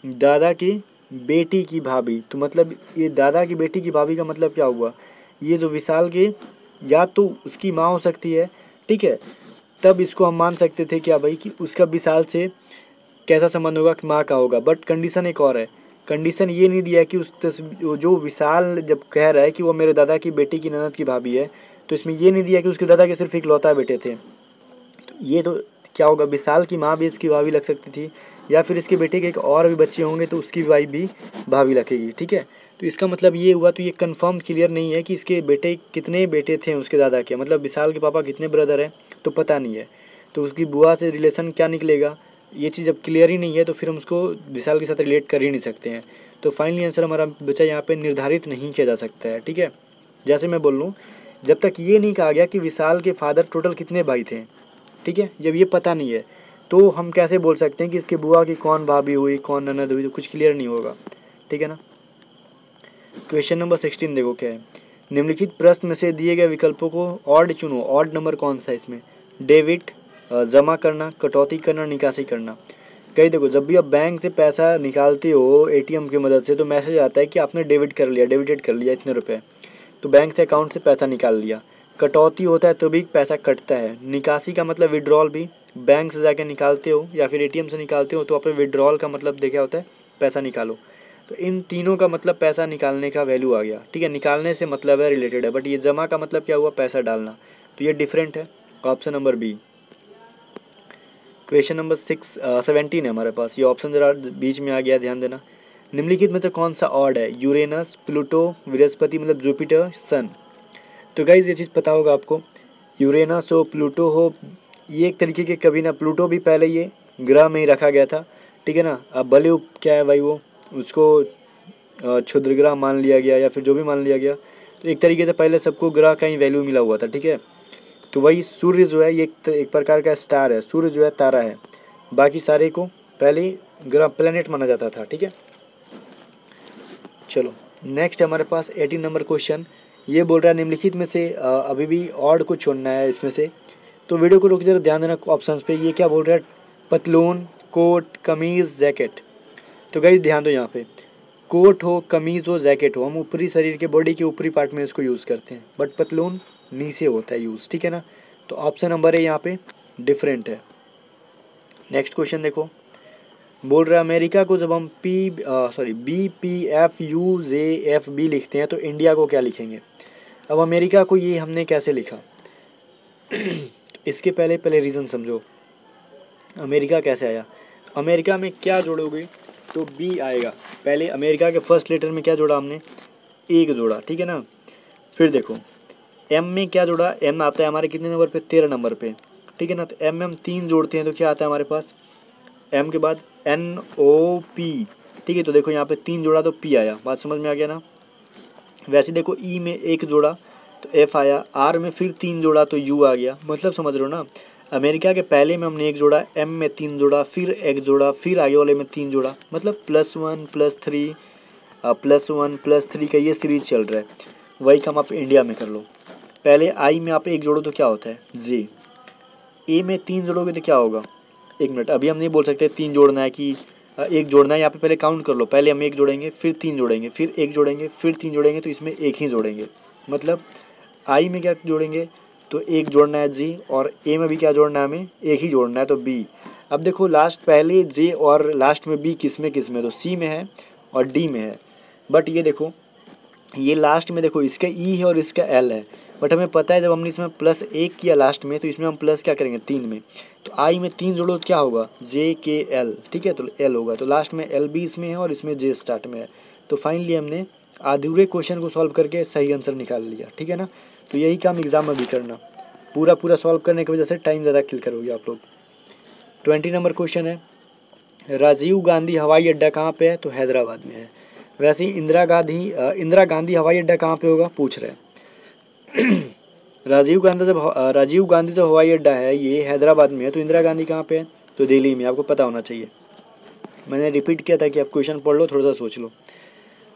दादा की बेटी की भाभी। तो मतलब ये दादा की बेटी की भाभी का मतलब क्या हुआ, ये जो विशाल की या तो उसकी माँ हो सकती है, ठीक है, तब इसको हम मान सकते थे क्या भाई कि उसका विशाल से कैसा संबंध होगा कि माँ का होगा। बट कंडीशन एक और है, कंडीशन ये नहीं दिया कि उस जो विशाल जब कह रहा है कि वो मेरे दादा की बेटी की ननद की भाभी है, तो इसमें ये नहीं दिया कि उसके दादा के सिर्फ इकलौता बेटे थे। तो ये तो क्या होगा, विशाल की माँ भी इसकी भाभी लग सकती थी, या फिर इसके बेटे के एक और भी बच्चे होंगे तो उसकी वाइफ भी भाभी लगेगी, ठीक है। तो इसका मतलब ये हुआ, तो ये कंफर्म क्लियर नहीं है कि इसके बेटे कितने बेटे थे उसके दादा के, मतलब विशाल के पापा कितने ब्रदर हैं तो पता नहीं है। तो उसकी बुआ से रिलेशन क्या निकलेगा, ये चीज़ अब क्लियर ही नहीं है, तो फिर हम उसको विशाल के साथ रिलेट कर ही नहीं सकते हैं। तो फाइनली आंसर हमारा बचा यहाँ पे निर्धारित नहीं किया जा सकता है, ठीक है। जैसे मैं बोल लूँ, जब तक ये नहीं कहा गया कि विशाल के फादर टोटल कितने भाई थे, ठीक है, जब ये पता नहीं है तो हम कैसे बोल सकते हैं कि इसके बुआ की कौन भाभी हुई, कौन ननद हुई, तो कुछ क्लियर नहीं होगा, ठीक है ना। क्वेश्चन नंबर 16 देखो क्या है। निम्नलिखित प्रश्न में से दिए गए विकल्पों को ऑड चुनो। ऑड नंबर कौन सा है इसमें, डेबिट, जमा करना, कटौती करना, निकासी करना। कहीं देखो, जब भी आप बैंक से पैसा निकालते हो एटीएम की मदद से, तो मैसेज आता है कि आपने डेबिट कर लिया, डेबिटेड कर लिया इतने रुपए, तो बैंक से अकाउंट से पैसा निकाल लिया। कटौती होता है तो भी पैसा कटता है। निकासी का मतलब विड्रॉल, भी बैंक से जाके निकालते हो या फिर एटीएम से निकालते हो, तो अपने विड्रॉल का मतलब देखा होता है पैसा निकालो। तो इन तीनों का मतलब पैसा निकालने का वैल्यू आ गया, ठीक है, निकालने से मतलब है, रिलेटेड है। बट ये जमा का मतलब क्या हुआ, पैसा डालना, तो ये डिफरेंट है। Option number B. Question number 17 है हमारे पास, ये ऑप्शन जरा बीच में आ गया, ध्यान देना। निम्नलिखित में से कौन सा ऑड है, यूरेनस, प्लूटो, बृहस्पति मतलब जुपिटर, सन। तो गाइज ये चीज़ पता होगा आपको, यूरेनस हो, प्लूटो हो, ये एक तरीके के, कभी ना प्लूटो भी पहले ये ग्रह में ही रखा गया था, ठीक है ना। अब भले क्या है भाई, वो उसको क्षुद्र ग्रह मान लिया गया या फिर जो भी मान लिया गया, तो एक तरीके से पहले सबको ग्रह का ही वैल्यू मिला हुआ था, ठीक है। तो वही सूर्य जो है ये एक प्रकार का स्टार है, सूर्य जो है तारा है, बाकी सारे को पहले ग्रह प्लेनेट माना जाता था, ठीक है। चलो नेक्स्ट हमारे पास 18 नंबर क्वेश्चन, ये बोल रहा है निम्नलिखित में से अभी भी ऑड को चुनना है इसमें से। तो वीडियो को रोक जरा, ध्यान देना ऑप्शंस पे। ये क्या बोल रहा है, पतलून, कोट, कमीज़, जैकेट। तो गाइस ध्यान दो, यहाँ पे कोट हो, कमीज़ हो, जैकेट हो, हम ऊपरी शरीर के बॉडी के ऊपरी पार्ट में इसको यूज़ करते हैं, बट पतलून नीचे होता है यूज़, ठीक है ना। तो ऑप्शन नंबर है यहाँ पे डिफरेंट है। नेक्स्ट क्वेश्चन देखो, बोल रहा है अमेरिका को जब हम BPFUJFB लिखते हैं तो इंडिया को क्या लिखेंगे। अब अमेरिका को ये हमने कैसे लिखा इसके पहले रीज़न समझो, अमेरिका कैसे आया। अमेरिका में क्या जोड़ोगे, तो बी आएगा। पहले अमेरिका के फर्स्ट लेटर में क्या जोड़ा हमने, एक जोड़ा, ठीक है ना। फिर देखो एम में क्या जोड़ा, एम आता है हमारे कितने नंबर पे, 13 नंबर पे, ठीक है ना। तो एम में हम 3 जोड़ते हैं तो क्या आता है हमारे पास, एम के बाद NOP, ठीक है। तो देखो यहाँ पे 3 जोड़ा तो P आया, बात समझ में आ गया ना। वैसे देखो E में 1 जोड़ा तो F आया, R में फिर 3 जोड़ा तो U आ गया, मतलब समझ रहे हो ना। अमेरिका के पहले में हमने 1 जोड़ा, M में 3 जोड़ा, फिर 1 जोड़ा, फिर आगे वाले में 3 जोड़ा, मतलब +1 +3 +1 +3 का ये सीरीज चल रहा है। वही काम आप इंडिया में कर लो। पहले I में आप 1 जोड़ो तो क्या होता है J, A में 3 जोड़ोगे तो क्या होगा, 1 मिनट, अभी हम नहीं बोल सकते 3 जोड़ना है कि 1 जोड़ना है, यहाँ पे पहले काउंट कर लो। पहले हम 1 जोड़ेंगे, फिर 3 जोड़ेंगे, फिर 1 जोड़ेंगे, फिर 3 जोड़ेंगे, तो इसमें 1 ही जोड़ेंगे। मतलब आई में क्या जोड़ेंगे, तो 1 जोड़ना है जी, और ए में भी क्या जोड़ना है, हमें 1 ही जोड़ना है, तो बी। अब देखो लास्ट पहले जे और लास्ट में बी किस में, तो सी में है और डी में है। बट ये देखो ये लास्ट में देखो इसका ई है और इसका एल है, बट हमें पता है जब हमने इसमें +1 किया लास्ट में तो इसमें हम प्लस क्या करेंगे 3 में, तो आई में 3 जोड़ो तो क्या होगा JKL, ठीक है, तो एल होगा, तो लास्ट में एल भी इसमें है और इसमें जे स्टार्ट में है। तो फाइनली हमने अधूरे क्वेश्चन को सॉल्व करके सही आंसर निकाल लिया, ठीक है ना। तो यही काम एग्जाम में भी करना, पूरा सॉल्व करने की वजह से टाइम ज़्यादा किल करोगे आप लोग। 20 नंबर क्वेश्चन है, राजीव गांधी हवाई अड्डा कहाँ पे है, तो हैदराबाद में है। वैसे ही इंदिरा गांधी हवाई अड्डा कहाँ पे होगा पूछ रहे हैं। राजीव गांधी जो हवाई अड्डा है ये हैदराबाद में है, तो इंदिरा गांधी कहाँ पे है, तो दिल्ली में, आपको पता होना चाहिए। मैंने रिपीट किया था कि आप क्वेश्चन पढ़ लो, थोड़ा सा सोच लो।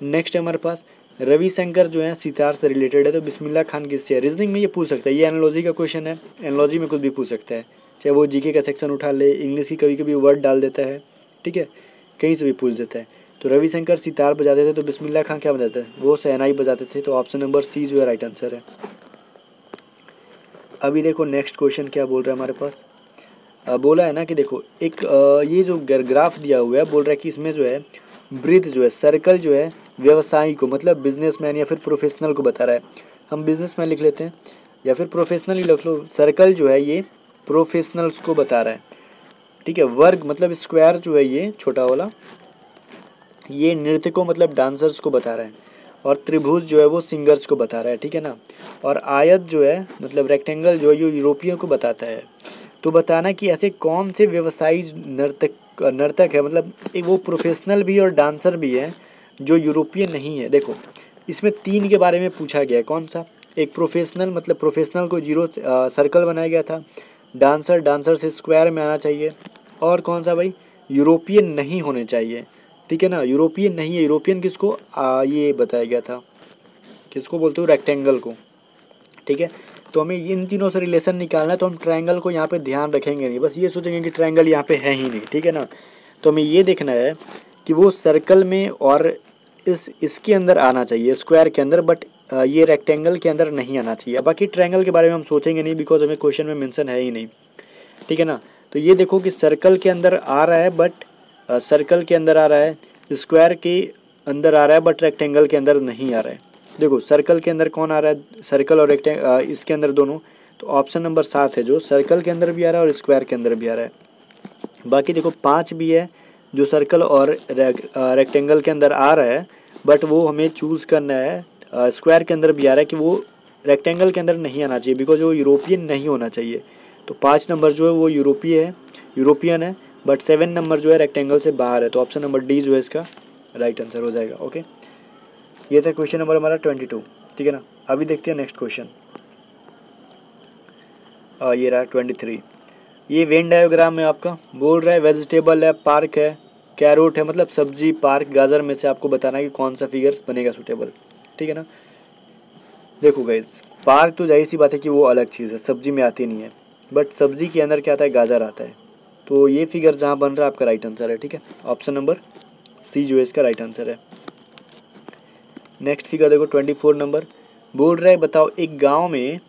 नेक्स्ट है हमारे पास, रविशंकर जो है सितार से रिलेटेड है, तो बिस्मिल्लाह खान किससे है। रीजनिंग में ये पूछ सकता है, ये एनालॉजी का क्वेश्चन है, एनालॉजी में कुछ भी पूछ सकता है, चाहे वो जीके का सेक्शन उठा ले, इंग्लिश की कभी कभी वर्ड डाल देता है, ठीक है, कहीं से भी पूछ देता है। तो रविशंकर सितार बजाते थे, तो बिस्मिल्लाह खान क्या बजाते हैं, वो शहनाई बजाते थे, तो ऑप्शन नंबर सी जो है राइट आंसर है। अभी देखो नेक्स्ट क्वेश्चन क्या बोल रहा है हमारे पास, बोला है ना कि देखो एक ये जो ग्राफ दिया हुआ है, बोल रहा है कि इसमें जो है वृत्त जो है, सर्कल जो है व्यवसायी को मतलब बिजनेसमैन या फिर प्रोफेशनल को बता रहा है। हम बिजनेसमैन लिख लेते हैं या फिर प्रोफेशनल ही लिख लो। सर्कल जो है ये प्रोफेशनल्स को बता रहा है, ठीक है। वर्ग मतलब स्क्वायर जो है ये छोटा वाला, ये नृत्यकों मतलब डांसर्स को बता रहा है, और त्रिभुज जो है वो सिंगर्स को बता रहा है, ठीक है ना। और आयत जो है मतलब रेक्टेंगल जो है ये यूरोपियन को बताता है। तो बताना कि ऐसे कौन से व्यवसायी नर्तक है, मतलब एक वो प्रोफेशनल भी और डांसर भी है जो यूरोपियन नहीं है। देखो इसमें 3 के बारे में पूछा गया है, कौन सा, एक प्रोफेशनल मतलब प्रोफेशनल को सर्कल बनाया गया था, डांसर से स्क्वायर में आना चाहिए, और कौन सा भाई यूरोपियन नहीं होने चाहिए, ठीक है ना। यूरोपियन नहीं है, यूरोपियन किसको ये बताया गया था, किसको बोलते हो, रेक्टेंगल को, ठीक है। तो हमें इन तीनों से रिलेशन निकालना है, तो हम ट्रायंगल को यहाँ पे ध्यान रखेंगे नहीं, बस ये सोचेंगे कि ट्रायंगल यहाँ पे है ही नहीं, ठीक है ना। तो हमें ये देखना है कि वो सर्कल में और इसके अंदर आना चाहिए, स्क्वायर के अंदर, बट ये रेक्टेंगल के अंदर नहीं आना चाहिए। बाकी ट्रायंगल के बारे में हम सोचेंगे नहीं, बिकॉज हमें क्वेश्चन में मेंशन है ही नहीं, ठीक है ना। तो ये देखो कि सर्कल के अंदर आ रहा है, बट सर्कल के अंदर आ रहा है, स्क्वायर के अंदर आ रहा है, बट रेक्टेंगल के अंदर नहीं आ रहा है। देखो सर्कल के अंदर कौन आ रहा है, सर्कल और इसके अंदर दोनों, तो ऑप्शन नंबर 7 है जो सर्कल के अंदर भी आ रहा है और स्क्वायर के अंदर भी आ रहा है। बाकी देखो 5 भी है जो सर्कल और रेक्टेंगल के अंदर आ रहा है, बट वो हमें चूज़ करना है, स्क्वायर के अंदर भी आ रहा है कि वो रेक्टेंगल के अंदर नहीं आना चाहिए, बिकॉज वो यूरोपियन नहीं होना चाहिए। तो 5 नंबर जो है वो यूरोपियन है, बट 7 नंबर जो है रेक्टेंगल से बाहर है, तो ऑप्शन नंबर डी जो है इसका राइट आंसर हो जाएगा। ओके, ये था क्वेश्चन नंबर हमारा 22, ठीक है ना। अभी देखते हैं नेक्स्ट क्वेश्चन, ये रहा 23। ये वेन डायोग्राम है आपका, बोल रहा है वेजिटेबल है, पार्क है, कैरोट है मतलब सब्जी, पार्क, गाजर में से आपको बताना है कि कौन सा फिगर बनेगा सूटेबल, ठीक है ना। देखो गाइस, पार्क तो जाहिर सी बात है कि वो अलग चीज़ है, सब्जी में आती नहीं है, बट सब्जी के अंदर क्या आता है, गाजर आता है। तो ये फिगर जहाँ बन रहा है आपका राइट आंसर है, ठीक है, ऑप्शन नंबर सी जो है इसका राइट आंसर है। नेक्स्ट फिगर देखो 24 नंबर, बोल रहा है बताओ एक गांव में,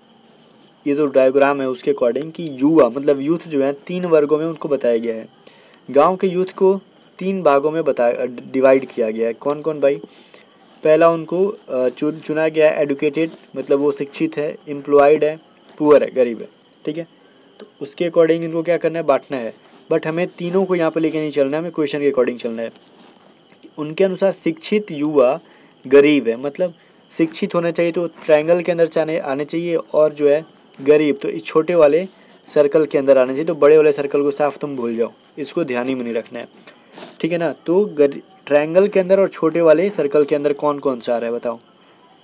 ये जो डायग्राम है उसके अकॉर्डिंग कि युवा मतलब यूथ जो है 3 वर्गों में उनको बताया गया है। गांव के यूथ को 3 भागों में डिवाइड किया गया है। कौन कौन भाई, पहला उनको चुना गया है एडुकेटेड मतलब वो शिक्षित है, एम्प्लॉयड है, पुअर है गरीब है, ठीक है। तो उसके अकॉर्डिंग इनको क्या करना है, बांटना है, बट हमें तीनों को यहाँ पे लेके नहीं चलना है, हमें क्वेश्चन के अकॉर्डिंग चलना है। उनके अनुसार शिक्षित युवा गरीब है, मतलब शिक्षित होना चाहिए तो ट्रायंगल के अंदर आने चाहिए, और जो है गरीब तो इस छोटे वाले सर्कल के अंदर आने चाहिए। तो बड़े वाले सर्कल को साफ तुम भूल जाओ, इसको ध्यान ही में नहीं रखना है, ठीक है ना। तो ट्रायंगल के अंदर और छोटे वाले सर्कल के अंदर कौन कौन सा आ रहा है बताओ,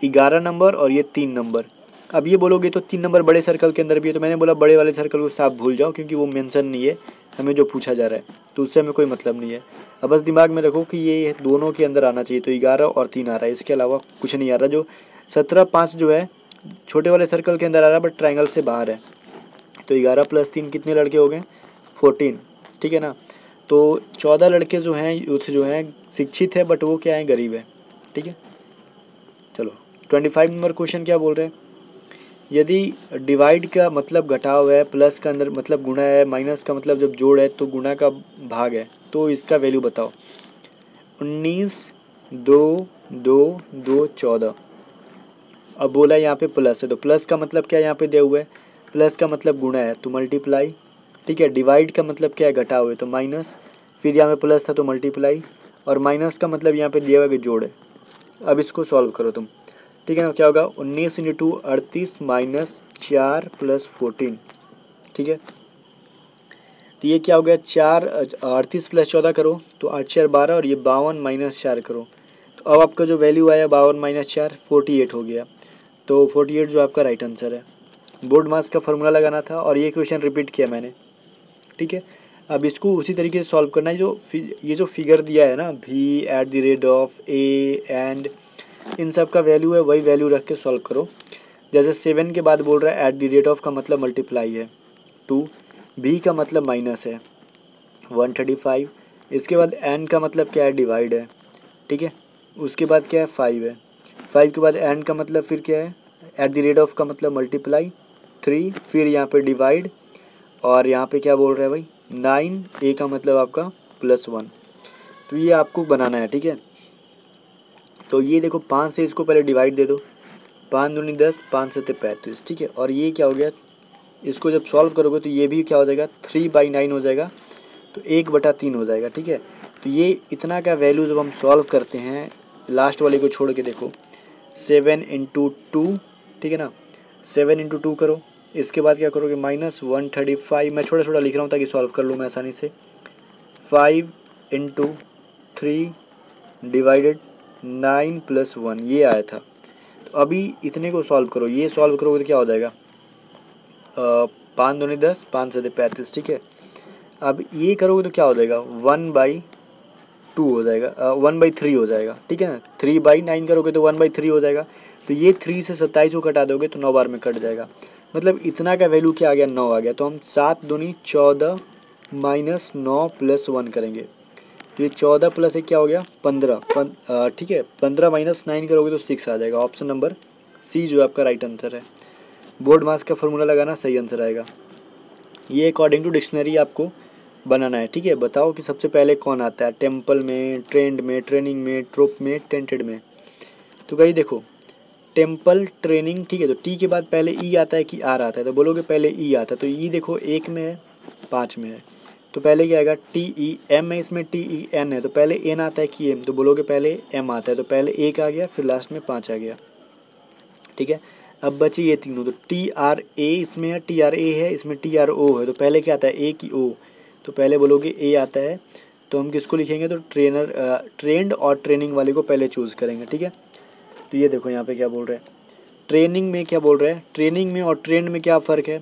11 नंबर और ये 3 नंबर। अब ये बोलोगे तो 3 नंबर बड़े सर्कल के अंदर भी है, तो मैंने बोला बड़े वाले सर्कल को साफ भूल जाओ, क्योंकि वो मेंशन नहीं है हमें जो पूछा जा रहा है, तो उससे हमें कोई मतलब नहीं है। अब बस दिमाग में रखो कि ये दोनों के अंदर आना चाहिए, तो 11 और 3 आ रहा है, इसके अलावा कुछ नहीं आ रहा। जो 17 5 जो है छोटे वाले सर्कल के अंदर आ रहा है, बट ट्रायंगल से बाहर है। तो 11 + 3 कितने लड़के हो गए, 14, ठीक है ना। तो 14 लड़के जो हैं यूथ जो हैं शिक्षित है, बट वो क्या है, गरीब है, ठीक है। चलो 25 नंबर क्वेश्चन क्या बोल रहे हैं, यदि डिवाइड का मतलब घटाव है, प्लस का अंदर मतलब गुणा है, माइनस का मतलब जब जोड़ है तो गुणा का भाग है, तो इसका वैल्यू बताओ। 19 2 2 2 14, अब बोला यहाँ पे प्लस है, तो प्लस का मतलब क्या है, यहाँ पे दिया हुआ है प्लस का मतलब गुणा है तो मल्टीप्लाई, ठीक है। डिवाइड का मतलब क्या है, घटा हुआ है तो माइनस, फिर यहाँ पे प्लस था तो मल्टीप्लाई, और माइनस का मतलब यहाँ पे दिया हुआ है कि जोड़ है। अब इसको सॉल्व करो तुम, ठीक है ना। क्या होगा 19 इंटू 38 माइनस 4 प्लस 14, ठीक है। तो ये क्या हो गया 4 38 प्लस 14 करो तो 8 4 12, और ये 52 माइनस 4 करो तो अब आपका जो वैल्यू आया 52 माइनस 4 48 हो गया। तो 48 जो आपका राइट आंसर है। बोर्ड मास का फॉर्मूला लगाना था और ये क्वेश्चन रिपीट किया मैंने, ठीक है। अब इसको उसी तरीके से सॉल्व करना है, जो ये जो फिगर दिया है ना v at the rate of a and in सब का वैल्यू है, वही वैल्यू रख के सॉल्व करो। जैसे 7 के बाद बोल रहा है एट द रेट ऑफ का मतलब मल्टीप्लाई है 2, b का मतलब माइनस है 135, इसके बाद n का मतलब क्या है, डिवाइड है, ठीक है। उसके बाद क्या है 5 है, 5 के बाद n का मतलब फिर क्या है, एट द रेट ऑफ का मतलब मल्टीप्लाई 3, फिर यहाँ पे डिवाइड, और यहाँ पे क्या बोल रहा है भाई 9, a का मतलब आपका +1। तो ये आपको बनाना है, ठीक है। तो ये देखो 5 से इसको पहले डिवाइड दे दो, 5 दूनी 10, 5 7 35, ठीक है। और ये क्या हो गया, इसको जब सॉल्व करोगे तो ये भी क्या हो जाएगा 3/9 हो जाएगा, तो 1/3 हो जाएगा, ठीक है। तो ये इतना का वैल्यू जब हम सॉल्व करते हैं, लास्ट वाले को छोड़ के देखो 7 इंटू 2, ठीक है ना, 7 इंटू 2 करो। इसके बाद क्या करोगे -135, मैं छोटा छोटा लिख रहा हूँ ताकि सॉल्व कर लूँ मैं आसानी से। 5 इंटू 3 डिवाइडेड 9 + 1, ये आया था। तो अभी इतने को सॉल्व करो, ये सॉल्व करोगे तो क्या हो जाएगा 5 दूनी 10, 5 7 35, ठीक है। अब ये करोगे तो क्या हो जाएगा 1/2 हो जाएगा, 1/3 हो जाएगा, ठीक है ना। 3/9 करोगे तो 1/3 हो जाएगा। तो ये 3 से 27 को कटा दोगे तो 9 बार में कट जाएगा, मतलब इतना का वैल्यू क्या आ गया 9 आ गया। तो हम 7 दूनी 14 माइनस 9 + 1 करेंगे, तो ये 14 + 1 क्या हो गया 15, ठीक है। 15 माइनस 9 करोगे तो 6 आ जाएगा। ऑप्शन नंबर सी जो आपका राइट आंसर है। बोर्ड मास का फॉर्मूला लगाना, सही आंसर आएगा। ये अकॉर्डिंग टू डिक्शनरी आपको बनाना है, ठीक है। बताओ कि सबसे पहले कौन आता है, टेम्पल में, ट्रेंड में, ट्रेनिंग में, ट्रोप में, टेंटेड में। तो भाई देखो टेम्पल, ट्रेनिंग, ठीक है। तो टी के बाद पहले ई आता है कि आर आता है, तो बोलोगे पहले ई आता है। तो ई देखो 1 में है, 5 में है, तो पहले क्या आएगा टी ई। एम है इसमें, टी ई एन है, तो पहले एन आता है कि एम, तो बोलोगे पहले एम आता है। तो पहले 1 आ गया, फिर लास्ट में 5 आ गया, ठीक है। अब बचे ये तीनों, तो टी आर ए इसमें है, टी आर ए है इसमें, टी आर ओ है, तो पहले क्या आता है ए की ओ, तो पहले बोलोगे ए आता है। तो हम किसको लिखेंगे, तो ट्रेनर, ट्रेंड और ट्रेनिंग वाले को पहले चूज़ करेंगे, ठीक है। तो ये देखो यहाँ पे क्या बोल रहे हैं, ट्रेनिंग में क्या बोल रहे हैं, ट्रेनिंग में और ट्रेंड में क्या फ़र्क है।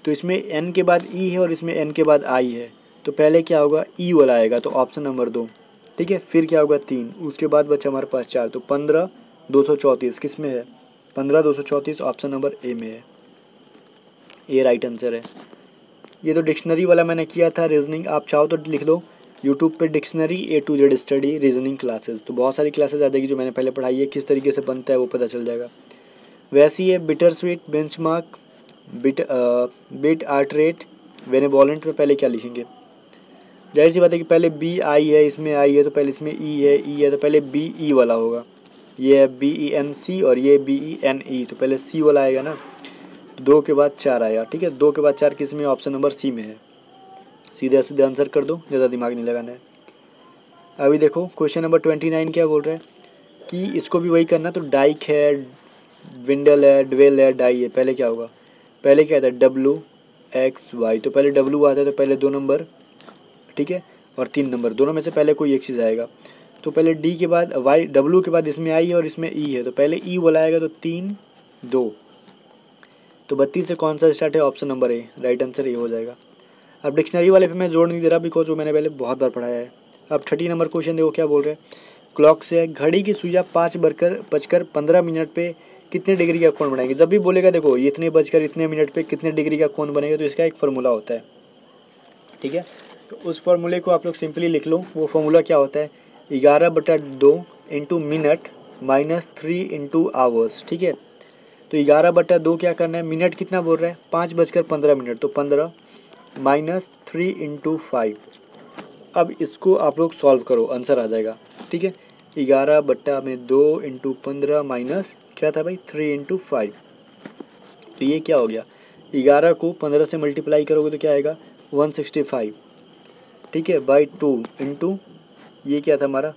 तो इसमें एन के बाद ई है और इसमें एन के बाद आई है, तो पहले क्या होगा ई वाला आएगा, तो ऑप्शन नंबर 2, ठीक है। फिर क्या होगा 3, उसके बाद बचा हमारे पास 4, तो 15 234 किस में है, 15 234 ऑप्शन नंबर ए में है, ये राइट आंसर है। ये तो डिक्शनरी वाला मैंने किया था। रीजनिंग आप चाहो तो लिख दो यूट्यूब पे dictionary A to Z study reasoning classes, तो बहुत सारी क्लासेस आ जाएगी जो मैंने पहले पढ़ाई है, किस तरीके से बनता है वो पता चल जाएगा। वैसे ही है bitter sweet, benchmark, bit art rate, benevolent में पहले क्या लिखेंगे, जाहिर सी बात है कि पहले बी आई है, इसमें आई है तो पहले इसमें ई है तो पहले बी ई वाला होगा। ये है BENC और ये BENE, तो पहले सी वाला आएगा ना। 2 के बाद 4 आएगा, ठीक है। 2 के बाद 4 किस में, ऑप्शन नंबर सी में है। सीधे सीधे आंसर कर दो, ज़्यादा दिमाग नहीं लगाना है। अभी देखो क्वेश्चन नंबर 29 क्या बोल रहा है कि इसको भी वही करना। तो डाइक है, विंडल है, ड्वेल है, डाई है, पहले क्या होगा, पहले क्या आता है WXY, तो पहले W आता है, तो पहले 2 नंबर, ठीक है, और 3 नंबर, दोनों में से पहले कोई एक चीज़ आएगा। तो पहले D के बाद Y, W के बाद इसमें I है और इसमें E है, तो पहले E वाला आएगा, तो 3 2, तो 32 से कौन सा स्टार्ट है, option number A, right answer ये हो जाएगा। अब डिक्शनरी वाले पे मैं जोड़ नहीं दे रहा बिकॉज वो मैंने पहले बहुत बार पढ़ाया है। अब 30 नंबर क्वेश्चन देखो क्या बोल रहे हैं। क्लॉक से घड़ी की सुइयाँ 5:15 पे कितने डिग्री का कोण बनाएंगे। जब भी बोलेगा देखो ये इतने बजकर इतने मिनट पे कितने डिग्री का कोण बनेगा, तो इसका एक फार्मूला होता है, ठीक है। तो उस फार्मूले को आप लोग सिंपली लिख लो। वो फार्मूला क्या होता है 11/2 इंटू मिनट -3 इंटू आवर्स, ठीक है। तो 11/2 क्या करना है, मिनट कितना बोल रहा है 5:15, तो 15 -3 इंटू 5। अब इसको आप लोग सॉल्व करो, आंसर आ जाएगा, ठीक है। 11/2 इंटू 15 माइनस क्या था भाई 3 × 5। तो ये क्या हो गया, 11 को 15 से मल्टीप्लाई करोगे तो क्या आएगा 165, ठीक है, बाई 2 इंटू ये क्या था हमारा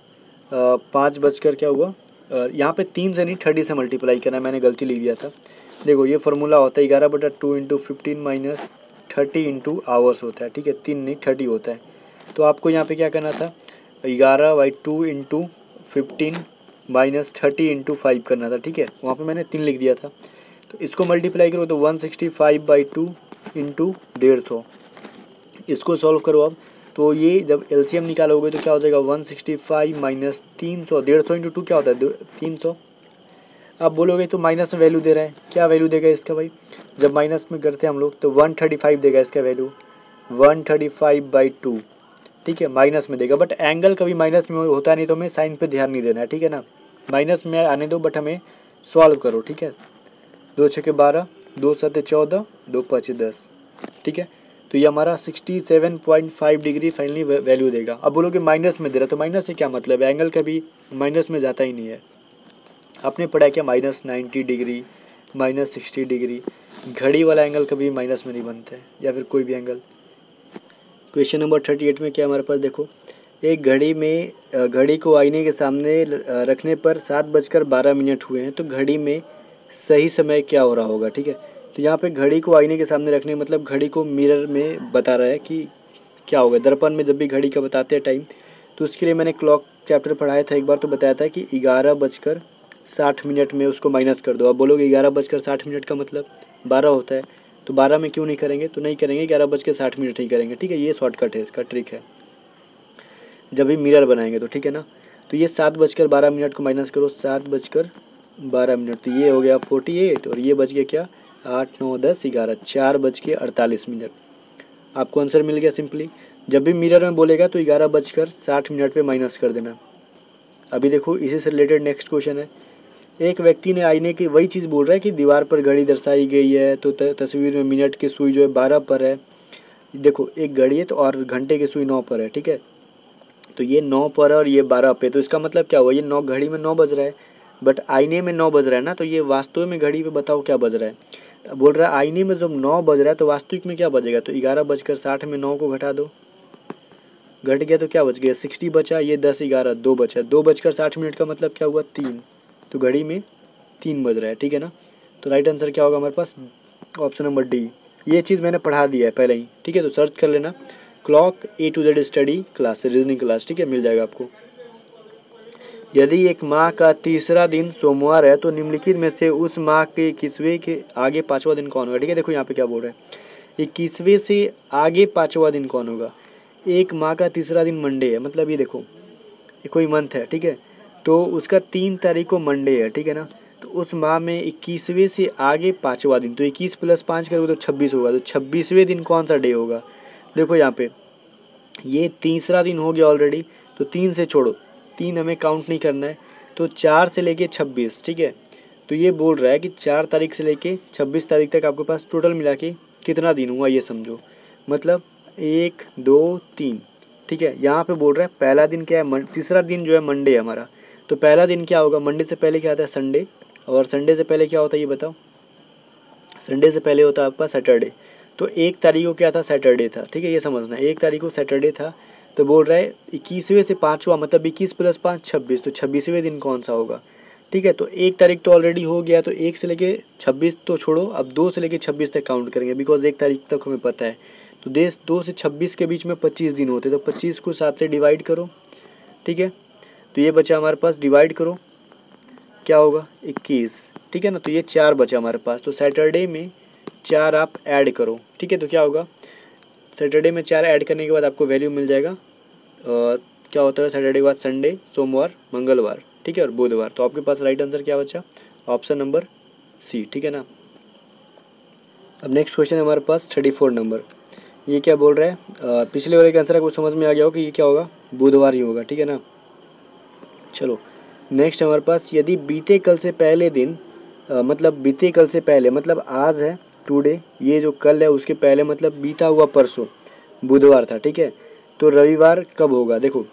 5 बजकर क्या हुआ, यहाँ पे 3 से नहीं 30 से मल्टीप्लाई करना है, मैंने गलती लिख दिया था। देखो ये फार्मूला होता है 11/2 × 15 माइनस 30 इंटू आवर्स होता है, ठीक है, 3 नहीं 30 होता है। तो आपको यहाँ पे क्या करना था 11/2 × 15 माइनस 30 इंटू 5 करना था, ठीक है, वहाँ पे मैंने 3 लिख दिया था। तो इसको मल्टीप्लाई करो तो 165/2 इंटू 150, इसको सॉल्व करो अब। तो ये जब एलसीएम निकालोगे तो क्या हो जाएगा 165 माइनस 300, 150 इंटू 2 क्या होता है 300। अब बोलोगे तो माइनस में वैल्यू दे रहा है, क्या वैल्यू देगा इसका भाई, जब माइनस में करते हैं हम लोग तो 135 देगा इसका वैल्यू, 135/2, ठीक है, माइनस में देगा। बट एंगल कभी माइनस में होता नहीं तो हमें साइन पे ध्यान नहीं देना है, ठीक है ना, माइनस में आने दो बट हमें सॉल्व करो, ठीक है। 2 × 6 = 12, 2 × 7 = 14, 2 × 5 = 10, ठीक है। तो ये हमारा 67.5 डिग्री फाइनली वैल्यू देगा। अब बोलोगे माइनस में दे रहा, तो माइनस से क्या मतलब है, एंगल कभी माइनस में जाता ही नहीं है। आपने पढ़ा क्या -90 डिग्री, -60 डिग्री, घड़ी वाला एंगल कभी माइनस में नहीं बनता है, या फिर कोई भी एंगल। क्वेश्चन नंबर 38 में क्या हमारे पास देखो, एक घड़ी को आईने के सामने रखने पर 7:12 हुए हैं, तो घड़ी में सही समय क्या हो रहा होगा, ठीक है। तो यहाँ पे घड़ी को आईने के सामने रखने मतलब घड़ी को मिरर में बता रहा है कि क्या होगा, दर्पण में जब भी घड़ी का बताते हैं टाइम, तो उसके लिए मैंने क्लॉक चैप्टर पढ़ाया था एक बार, तो बताया था कि 11:60 में उसको माइनस कर दो। अब बोलोगे 11:60 का मतलब 12 होता है, तो 12 में क्यों नहीं करेंगे, तो नहीं करेंगे, 11:60 ही करेंगे, ठीक है, ये शॉर्टकट है, इसका ट्रिक है जब भी मिरर बनाएंगे तो, ठीक है ना। तो ये 7:12 को माइनस करो 7:12, तो ये हो गया 48, और ये बच गया क्या 8, 9, 10, 11, 4:48। आपको आंसर मिल गया सिंपली। जब भी मिरर में बोलेगा तो 11:60 पे माइनस कर देना। अभी देखो इसी से रिलेटेड नेक्स्ट क्वेश्चन है, एक व्यक्ति ने आईने की वही चीज़ बोल रहा है कि दीवार पर घड़ी दर्शाई गई है, तो तस्वीर में मिनट की सुई जो है 12 पर है। देखो एक घड़ी है तो और घंटे की सुई 9 पर है, ठीक है, तो ये 9 पर है और ये 12 पे, तो इसका मतलब क्या हुआ, ये 9 घड़ी में 9 बज रहा है, बट आईने में 9 बज रहा है ना, तो ये वास्तव में घड़ी पे बताओ क्या बज रहा है। बोल रहा है आईने में जब 9 बज रहा है तो वास्तविक में क्या बजेगा, तो 11:60 में 9 को घटा दो, घट गया तो क्या बच गया 60 बचा, ये 10, 11, 2 बचा, 2:60 का मतलब क्या हुआ 3, तो घड़ी में 3 बज रहा है, ठीक है ना। तो राइट आंसर क्या होगा हमारे पास ऑप्शन नंबर डी। ये चीज़ मैंने पढ़ा दिया है पहले ही, ठीक है, तो सर्च कर लेना clock A to Z study class, reasoning class, ठीक है, मिल जाएगा आपको। यदि एक माह का तीसरा दिन सोमवार है तो निम्नलिखित में से उस माह के 21वें के आगे 5वां दिन कौन होगा, ठीक है। देखो यहाँ पे क्या बोल रहा है 21वें से आगे 5वां दिन कौन होगा, एक माह का तीसरा दिन मंडे है, मतलब ये देखो ये कोई मंथ है, ठीक है, तो उसका 3 तारीख को मंडे है, ठीक है ना, तो उस माह में 21वें से आगे 5वां दिन, तो 21 + 5 करोगे तो 26 होगा, तो 26वें दिन कौन सा डे होगा। देखो यहाँ पे ये तीसरा दिन हो गया ऑलरेडी, तो 3 से छोड़ो, 3 हमें काउंट नहीं करना है, तो 4 से लेके 26, ठीक है, तो ये बोल रहा है कि 4 तारीख से लेके 26 तारीख तक आपके पास टोटल मिला के कितना दिन हुआ ये समझो, मतलब 1, 2, 3, ठीक है। यहाँ पे बोल रहा है पहला दिन क्या है, तीसरा दिन जो है मंडे है हमारा, तो पहला दिन क्या होगा, मंडे से पहले क्या आता है संडे, और संडे से पहले क्या होता है ये बताओ, संडे से पहले होता है आपका सैटरडे, तो 1 तारीख को क्या था सैटरडे था, ठीक है, ये समझना 1 तारीख को सैटरडे था, तो बोल रहा है 21वें से 5वां मतलब 21 + 5 26, तो 26वें दिन कौन सा होगा, ठीक है। तो 1 तारीख तो ऑलरेडी हो गया, तो 1 से लेके 26 तो छोड़ो, अब 2 से लेके 26 तक काउंट करेंगे, बिकॉज 1 तारीख तक हमें पता है, तो 2 से 26 के बीच में 25 दिन होते, तो 25 को 7 से डिवाइड करो, ठीक है, तो ये बचा हमारे पास, डिवाइड करो क्या होगा 21, ठीक है ना, तो ये 4 बचा हमारे पास, तो सैटरडे में 4 आप ऐड करो, ठीक है, तो क्या होगा सैटरडे में 4 ऐड करने के बाद आपको वैल्यू मिल जाएगा क्या होता है सैटरडे के बाद संडे, सोमवार, मंगलवार, ठीक है, और बुधवार, तो आपके पास राइट आंसर क्या बचा ऑप्शन नंबर सी, ठीक है ना। अब नेक्स्ट क्वेश्चन है हमारे पास 34 नंबर, ये क्या बोल रहा है पिछले वाले का आंसर आपको समझ में आ गया हो कि ये क्या होगा बुधवार ही होगा, ठीक है ना। चलो नेक्स्ट हमारे पास, यदि बीते कल से पहले दिन मतलब बीते कल से पहले मतलब आज है टुडे, ये जो कल है उसके पहले मतलब बीता हुआ परसों बुधवार था, ठीक है, तो रविवार कब होगा। देखो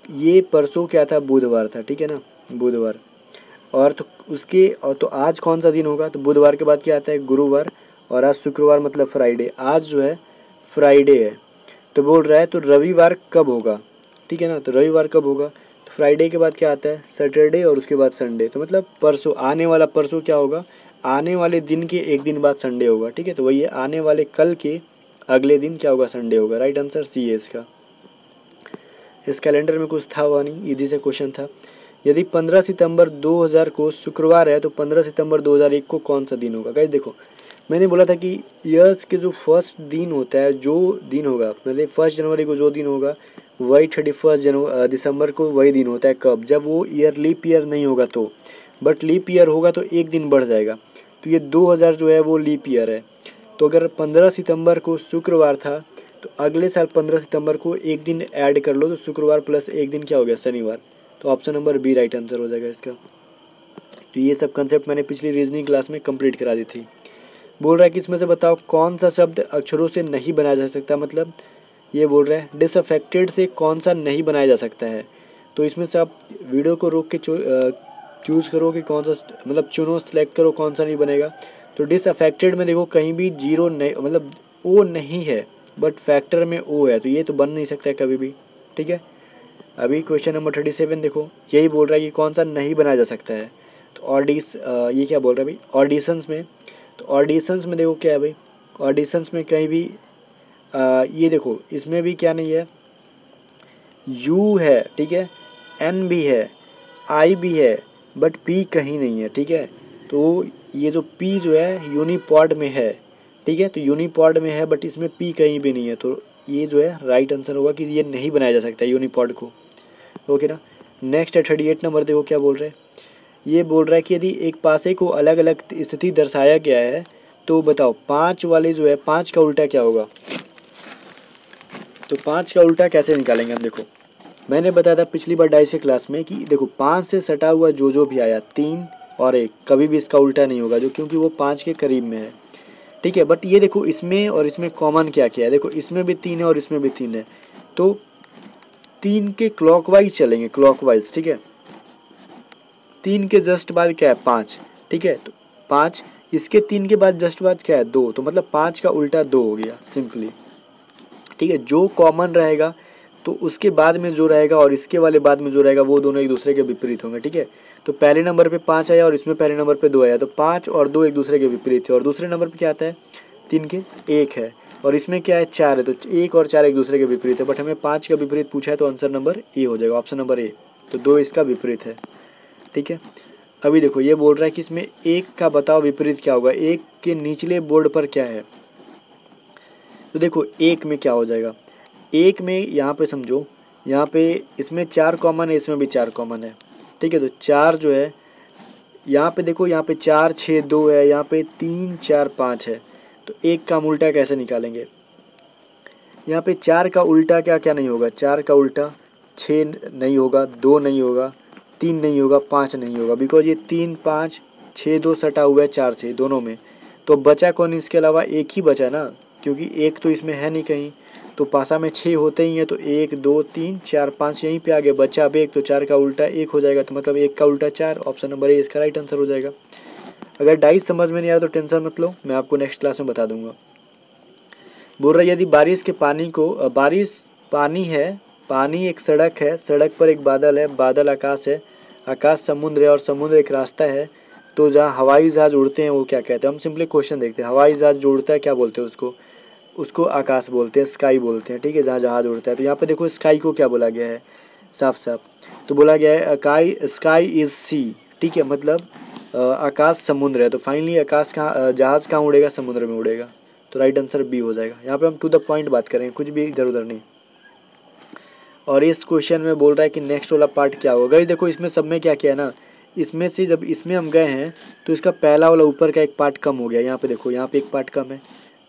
ये परसों क्या था बुधवार था, ठीक है ना, बुधवार। और तो आज कौन सा दिन होगा, तो बुधवार के बाद क्या आता है, गुरुवार, और आज शुक्रवार मतलब फ्राइडे, आज जो है फ्राइडे है। तो बोल रहा है तो रविवार कब होगा, ठीक है ना, तो रविवार कब होगा, तो फ्राइडे के बाद क्या आता है, सैटरडे, और उसके बाद संडे, तो मतलब परसों, आने वाला परसों क्या होगा, आने वाले दिन के एक दिन बाद संडे होगा, ठीक है। तो वही है, आने वाले कल के अगले दिन क्या होगा, संडे होगा। राइट आंसर सी है इसका। इस कैलेंडर में कुछ था हुआ नहीं, इजी से क्वेश्चन था। यदि 15 सितंबर 2000 को शुक्रवार है तो 15 सितंबर 2001 को कौन सा दिन होगा। गाइस देखो, मैंने बोला था कि ईयर्स के जो फर्स्ट दिन होता है, जो दिन होगा, मतलब 1 जनवरी को जो दिन होगा वही 31 दिसंबर को वही दिन होता है। कब, जब वो ईयर लीप ईयर नहीं होगा तो, बट लीप ईयर होगा तो एक दिन बढ़ जाएगा। तो ये 2000 जो है वो लीप ईयर है। तो अगर 15 सितंबर को शुक्रवार था तो अगले साल 15 सितंबर को एक दिन ऐड कर लो, तो शुक्रवार प्लस एक दिन क्या हो गया, शनिवार। तो option number B right answer हो जाएगा इसका। तो ये सब कंसेप्ट मैंने पिछली रीजनिंग क्लास में कंप्लीट करा दी थी। बोल रहा है कि इसमें से बताओ कौन सा शब्द अक्षरों से नहीं बनाया जा सकता, मतलब ये बोल रहा है डिसअफेक्टेड से कौन सा नहीं बनाया जा सकता है। तो इसमें से आप वीडियो को रोक के चूज़ करो कि कौन सा, मतलब चुनो, सेलेक्ट करो कौन सा नहीं बनेगा। तो डिसअफेक्टेड में देखो कहीं भी जीरो नहीं, मतलब ओ नहीं है, बट फैक्टर में ओ है, तो ये तो बन नहीं सकता है कभी भी, ठीक है। अभी क्वेश्चन नंबर 37 देखो, यही बोल रहा है कि कौन सा नहीं बनाया जा सकता है। तो ये क्या बोल रहा है भाई, ऑडिशंस में, तो ऑडिशंस में देखो क्या है भाई, ऑडिशंस में कहीं भी ये देखो इसमें भी क्या नहीं है, यू है, ठीक है, एन भी है, आई भी है, बट पी कहीं नहीं है, ठीक है। तो ये जो पी जो है यूनिपॉड में है, ठीक है, तो यूनिपॉड में है बट इसमें पी कहीं भी नहीं है, तो ये जो है राइट आंसर होगा कि ये नहीं बनाया जा सकता है यूनिपॉड को। ओके ना। नेक्स्ट है 38 नंबर, देखो क्या बोल रहे हैं। ये बोल रहा है कि यदि एक पासे को अलग अलग स्थिति दर्शाया गया है तो बताओ 5 वाले जो है 5 का उल्टा क्या होगा। तो 5 का उल्टा कैसे निकालेंगे हम, देखो मैंने बताया था पिछली बार डाइस क्लास में कि देखो 5 से सटा हुआ जो भी आया 3 और 1 कभी भी इसका उल्टा नहीं होगा, जो क्योंकि वो 5 के करीब में है, ठीक है। बट ये देखो इसमें और इसमें कॉमन क्या क्या है, देखो इसमें भी 3 है और इसमें भी 3 है, तो 3 के क्लॉकवाइज चलेंगे, क्लॉकवाइज, ठीक है। 3 के जस्ट बाद क्या है 5, ठीक है, तो 5, इसके 3 के बाद जस्ट बाद क्या है 2, तो मतलब 5 का उल्टा 2 हो गया सिंपली, ठीक है। जो कॉमन रहेगा तो उसके बाद में जो रहेगा और इसके वाले बाद में जो रहेगा वो दोनों एक दूसरे के विपरीत होंगे, ठीक है। तो पहले नंबर पे 5 आया और इसमें पहले नंबर पे 2 आया, तो 5 और 2 एक दूसरे के विपरीत है। और दूसरे नंबर पे क्या आता है 3 के 1 है, और इसमें क्या है 4 है, तो 1 और 4 एक दूसरे के विपरीत है, बट हमें 5 का विपरीत पूछा है तो आंसर नंबर ए हो जाएगा, ऑप्शन नंबर ए। तो 2 इसका विपरीत है, ठीक है। अभी देखो ये बोल रहा है कि इसमें 1 का बताओ विपरीत क्या होगा, 1 के निचले बोर्ड पर क्या है। तो देखो 1 में क्या हो जाएगा, 1 में यहाँ पे समझो, यहाँ पे इसमें 4 कॉमन है, इसमें भी 4 कॉमन है, ठीक है। तो 4 जो है यहाँ पे देखो, यहाँ पे 4 6 2 है, यहाँ पे 3 4 5 है, तो 1 का हम उल्टा कैसे निकालेंगे। यहाँ पे 4 का उल्टा क्या क्या नहीं होगा, 4 का उल्टा 6 नहीं होगा, 2 नहीं होगा, 3 नहीं होगा, 5 नहीं होगा, बिकॉज ये 3 5 6 2 सटा हुआ है 4 से दोनों में। तो बचा कौन, इसके अलावा एक ही बचा ना, क्योंकि एक तो इसमें है नहीं कहीं, तो पासा में 6 होते ही हैं, तो 1 2 3 4 5 यहीं पे आगे बचा अब 1, तो 4 का उल्टा 1 हो जाएगा, तो मतलब 1 का उल्टा 4, ऑप्शन नंबर ए इसका राइट आंसर हो जाएगा। अगर डाइस समझ में नहीं आ रहा तो टेंशन मत लो, मैं आपको नेक्स्ट क्लास में बता दूंगा। बोल रहा है यदि बारिश के पानी को बारिश पानी है, पानी एक सड़क है, सड़क पर एक बादल है, बादल आकाश है, आकाश समुद्र है और समुद्र एक रास्ता है, तो जहाँ हवाई जहाज उड़ते हैं वो क्या कहते हैं। हम सिंपली क्वेश्चन देखते हैं, हवाई जहाज जो उड़ता है क्या बोलते हैं उसको, उसको आकाश बोलते हैं, स्काई बोलते हैं, ठीक है, जहाँ जहाज उड़ता है। तो यहाँ पे देखो स्काई को क्या बोला गया है, साफ साफ तो बोला गया है स्काई इज सी, ठीक है, मतलब आकाश समुद्र है। तो फाइनली आकाश कहाँ, जहाज कहाँ उड़ेगा, समुद्र में उड़ेगा, तो राइट आंसर बी हो जाएगा। यहाँ पे हम टू द पॉइंट बात करेंगे, कुछ भी इधर उधर नहीं। और इस क्वेश्चन में बोल रहा है कि नेक्स्ट वाला पार्ट क्या होगा। ये देखो इसमें सब में क्या किया है ना, इसमें से जब इसमें हम गए हैं तो इसका पहला वाला ऊपर का एक पार्ट कम हो गया, यहाँ पे देखो यहाँ पे एक पार्ट कम है।